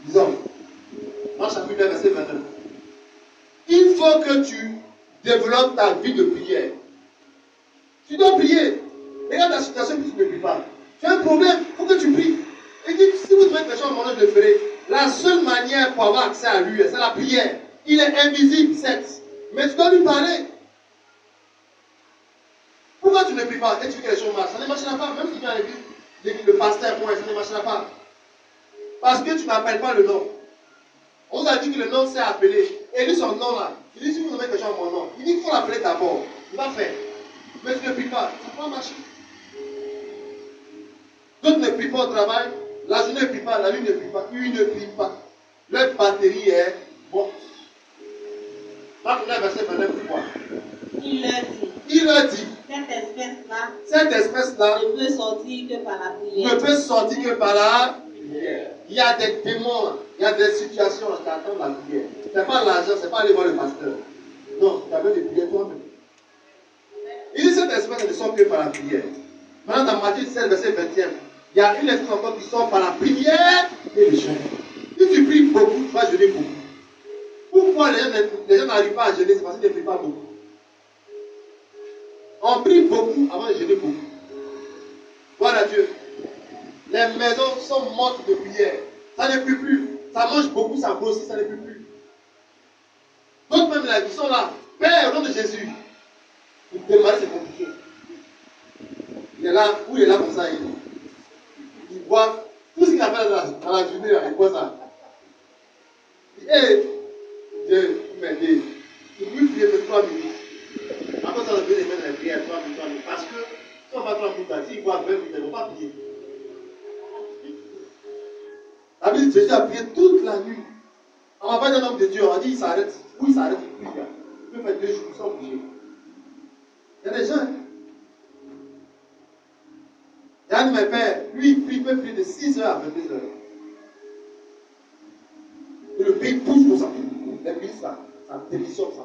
Disons. Marc chapitre 9, verset 29. Il faut que tu développes ta vie de prière. Tu dois prier. Regarde ta situation que tu ne pries pas. Tu as un problème, il faut que tu pries. Il dit, si vous faites quelque chose, mon nom, je le ferai. La seule manière pour avoir accès à lui, c'est la prière. Il est invisible, certes. Mais tu dois lui parler. Pourquoi tu ne pries pas et tu veux que les choses marchent? Ça ne marchera pas. Même si tu viens à l'église, le pasteur, ça ne marchera pas. Parce que tu n'appelles pas le nom. On vous a dit que le nom c'est appelé. Et lui, son nom là, il dit si vous nommez quelque chose en mon nom, il dit qu'il faut l'appeler d'abord. Il va faire. Mais tu ne pries pas. Ça ne peut pas marcher. D'autres ne prient pas au travail. La journée ne prie pas. La nuit ne prie pas. Lui ne prie pas. Leur batterie est morte. Marc 9, verset 29, pourquoi? Il leur dit, Il leur dit, cette espèce-là ne peut sortir que par la prière. peut sortir que par la prière. Il y a des démons, il y a des situations qui attendent la prière. Ce n'est pas l'argent, ce n'est pas aller voir le pasteur. Non, tu as besoin de prier toi-même. Il dit cette espèce ne sort que par la prière. Maintenant, dans Matthieu 16, verset 21, il y a une espèce encore qui sort par la prière et le jeûne. Si tu pries beaucoup, tu vas jeûner beaucoup. Pourquoi les gens n'arrivent pas à jeûner? C'est parce qu'ils ne prient pas beaucoup. On prie beaucoup avant de jeûner beaucoup. Voilà Dieu. Les maisons sont mortes de prière. Ça ne prie plus. Ça mange beaucoup, ça grossit, ça ne prie plus. D'autres même là, ils sont là. Père, au nom de Jésus. Pour démarrer, c'est compliqué. Il est là, où il est là comme ça, il voit tout ce qu'il a fait dans la journée, là, il voit ça. Et Dieu m'aide. Il peut prier pour 3 minutes. Après ça, on veut les mettre dans les prières 3 minutes. Parce que si on va 3 minutes, s'il voit 20 minutes, ils ne vont pas prier. La Bible dit Jésus a prié toute la nuit. On va pas dire un homme de Dieu, on va dire il s'arrête. Où il s'arrête, il prie. Il peut faire 2 jours sans prier. Il y a des gens. Il y a un de mes pères, lui il peut prier de 6h à 22h. Et le pays pousse pour ça. L'église, ça démissionne ça.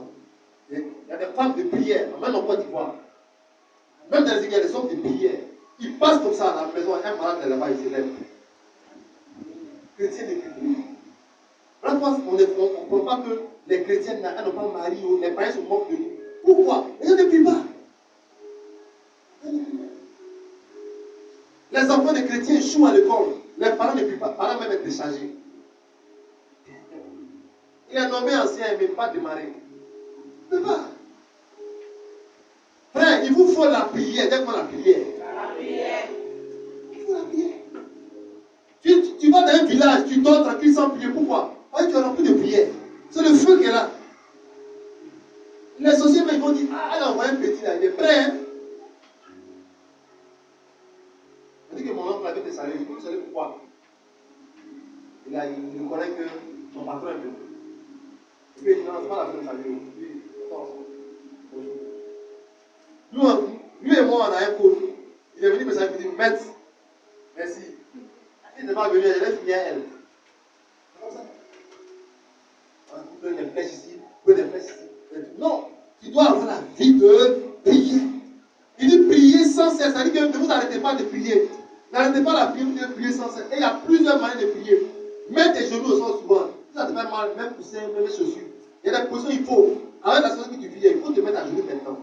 Il y a des femmes de prière, même en Côte d'Ivoire. Même dans les églises, il y a des hommes de prière. Ils passent comme ça à la maison, un malade est là-bas, il s'élève. Chrétiens de prière. Là, on ne comprend pas que les chrétiens n'ont pas mari, les païens se moquent de nous. Pourquoi? Les gens ne prient pas. Les enfants des chrétiens échouent à l'école. Les parents ne prient pas. Les parents même être déchargés. Il est nommé ancien, il ne veut pas démarrer. Il ne peut pas. Frère, il vous faut la prière. Dès qu'on la prière. La prière. Il faut la prière. Tu vas dans un village, tu dors tranquille sans prier. Pourquoi? Parce que tu n'auras plus de prière. C'est le feu qui est là. Les sociétés ils vont dire, ah, elle envoie un petit là, il est prêt. Hein? On dit que mon oncle avait des salaires. Vous savez pourquoi? Il reconnaît que son patron est venu. Et puis il dit, non, c'est pas la peine de saluer. Lui et moi, on a un code. Il est venu me saluer, il dit, maître, merci. Il n'est pas venu, je l'ai fini à elle. C'est comme ça. Vous prenez des flèches ici, vous prenez des flèches ici. Non, tu dois avoir la vie de prier. Il dit prier sans cesse. C'est-à-dire que ne vous arrêtez pas de prier. N'arrêtez pas la prière, vous devez prier sans cesse. Et il y a plusieurs moyens de prier. Mets tes genoux au sol souvent. Si ça te fait mal, même pousser, même les chaussures. Il y a des positions, il faut. Avec la situation que tu vis, il faut te mettre à genoux maintenant.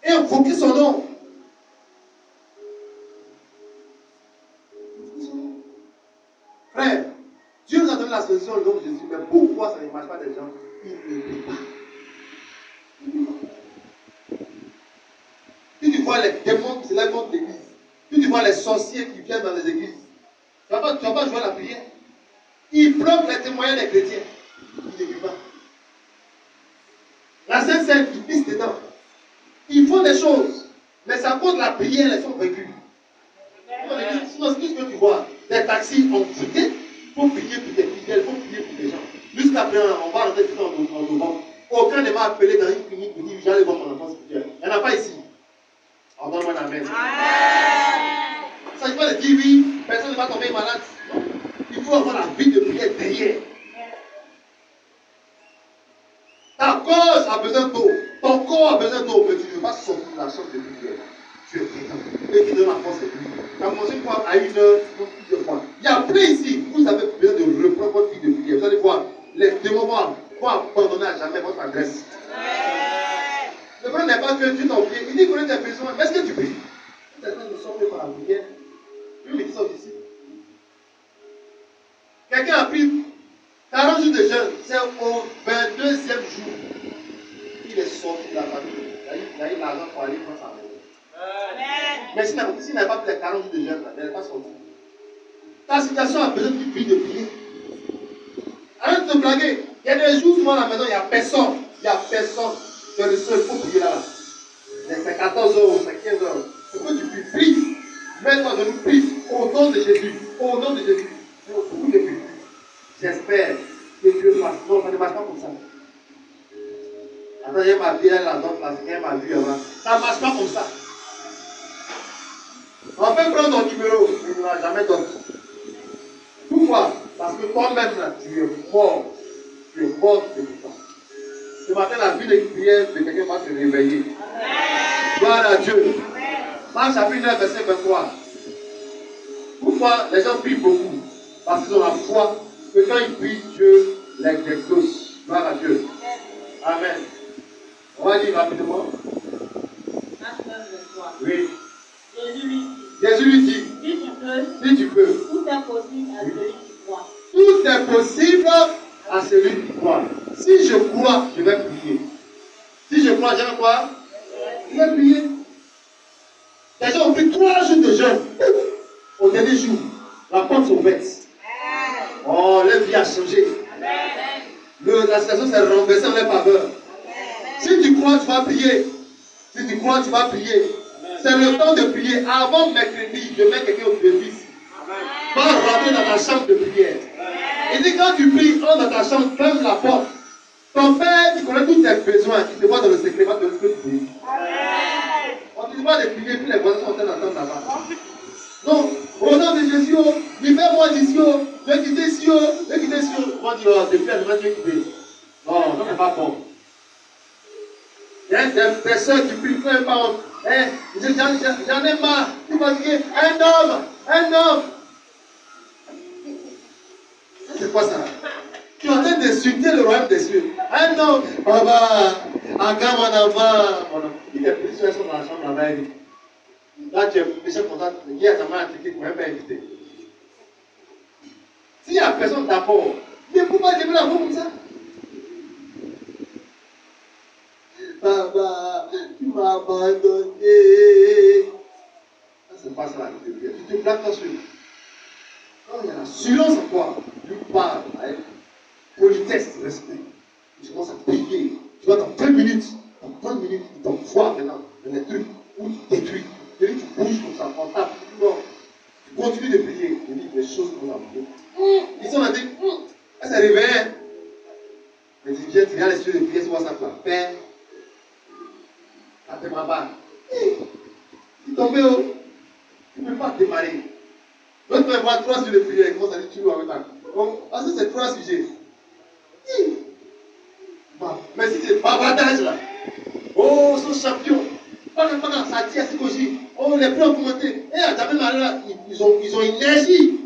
Et invoquer son nom. Frère, Dieu nous a donné la solution au nom de Jésus. Mais pourquoi ça ne marche pas des gens? Ils ne prient pas. Si tu vois les démons qui se lèvent contre l'église, si tu vois les sorciers qui viennent dans les églises, tu ne vas pas jouer à la prière. Ils bloquent les témoignages des chrétiens. Ils ne prient pas. La Sainte Seine, ils pissent dedans. Ils font des choses. Mais c'est à cause de la prière, elles sont vécues. Sinon, c'est tout ce que tu vois. Les taxis ont quitté. Il faut prier pour des fidèles, il faut prier pour des gens. Jusqu'à présent, on va rentrer tout en novembre. Aucun ne m'a appelé dans une clinique pour dire j'allais voir mon enfant spirituel. Il n'y en a pas ici. On donne un amen. Il ne s'agit pas de dire oui, personne ne va tomber malade. Non. Il faut avoir la vie de prière derrière. Ta cause a besoin d'eau. Ton corps a besoin d'eau. Mais tu ne veux pas sortir de la sorte de prière. Tu es présent. Et qui donne la force de prière. Tu as commencé une fois à 1h, plusieurs fois. Il y a plein ici. Vous avez besoin de reprendre votre vie de prière. Vous allez voir, les démons vont abandonner à jamais votre adresse. Le problème n'est pas que Dieu t'a oublié. Il dit connaît tes besoins. Mais est-ce que tu pries? Certains ne sont pas par la prière. Lui me dit ça ici. Quelqu'un a pris 40 jours de jeûne. C'est au 22e jour. Il est sorti de la famille. Il a eu l'argent pour aller prendre sa maison. Mais s'il n'a pas pris les 40 jours de jeûne, il n'est pas sorti. Ta situation a besoin d'une vie de prière. Arrête de te blaguer. Il y a des jours souvent à la maison, il n'y a personne. Il n'y a personne. Tu es le seul pour prier là. C'est 14 heures, c'est 15 heures. Il faut que tu pries. Mets-toi de nous, prie. Au nom de Jésus. Au nom de Jésus. J'espère que Dieu fasse. Non, ça ne marche pas comme ça. Attends, il m'a vu, elle la donne parce qu'elle m'a vu avant. Ça ne marche pas comme ça. On peut prendre ton numéro, mais il ne l'a jamais donné. Pourquoi? Parce que toi-même, là, tu es mort. Tu es mort de tout ça. Ce matin, la vie de prière de quelqu'un va te réveiller. Gloire à Dieu. Marc chapitre 9, verset 23. Pourquoi les gens prient beaucoup? Parce qu'ils ont la foi que quand ils prient, Dieu les exauce. Gloire à Dieu. Amen. On va dire rapidement. Marc 9, 23. Oui. Jésus lui dit, Jésus lui dit, si tu peux, tout est possible à celui qui croit. Tout est possible à celui qui croit. Si je crois, je vais prier. Si je crois, je vais quoi? Je vais prier. Les gens ont pris 3 jours de jeûne. Au dernier jour, la porte s'est ouverte. Oh, leur vie a changé. La situation s'est renversée en leur faveur. Si tu crois, tu vas prier. Si tu crois, tu vas prier. C'est le temps de prier. Avant mercredi, je mets quelqu'un au service. Va rentrer dans ta chambre de prière. Il dit quand tu pries, entre dans ta chambre, ferme la porte. Ton Père qui connaît tous tes besoins, qui te voit dans le secret, va te donner ce que tu pries. On ne dit pas de prier, puis les voisins sont en train d'entendre là-bas. Non, au nom de Jésus, libère-moi d'ici, je vais quitter ici, je vais quitter ici. On va dire, depuis la semaine, je vais quitter. Non, ça n'est pas bon. Il y a des personnes qui prient, quand par contre, j'en ai marre, tu vas dire, un homme. C'est quoi ça? Tu es en train d'insulter le royaume des cieux. Un homme, papa, encore mon enfant. Il est plus sur dans la chambre là-bas. Là, tu es déjà content. Il y a ta main impliquée pour même pas inviter. S'il n'y a personne d'abord, mais pourquoi lever la voix comme ça? Papa, tu m'as abandonné. Ça, c'est pas ça la vie de Dieu. Tu te plaques là-dessus. Quand il y a l'assurance en toi, tu parles avec politesse, respect. Tu commences à prier. Tu vas dans 20 minutes. Dans 20 minutes, tu t'envoies maintenant dans les trucs où tu détruis. Tu bouges comme ça, en tape. Non. Tu continues de prier. Tu dis les choses qu'on a priées. Ils sont là, elle s'est réveillée. Mais tu viens, tu regardes les yeux de prière sur WhatsApp là. Père, ça te m'a pas. Tu tombes où? Tu ne peux pas démarrer. L'autre peut voir 3 sujets de prière. Comment ça dit, tu vois avec ta. Parce que c'est 3 sujets. Mais si c'est bavardage là. Oh, son champion. Pendant ça tire, c'est aussi. Oh, les plans pour monter. Et à ta même là, ils ont énergie.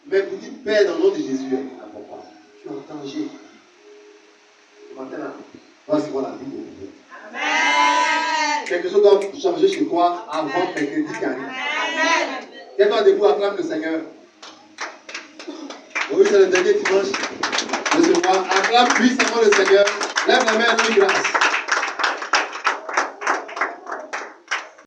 Mais vous dites, Père, dans le nom de Jésus, tu es en danger. Ce matin là, voici quoi la vie de Dieu. Amen. Quelque chose doit changer chez toi avant que mercredi qui arrive. Amen. Tiens-toi debout, acclame le Seigneur. Oui, c'est le dernier dimanche de ce mois. Acclame puissamment le Seigneur. Lève la main, lui grâce.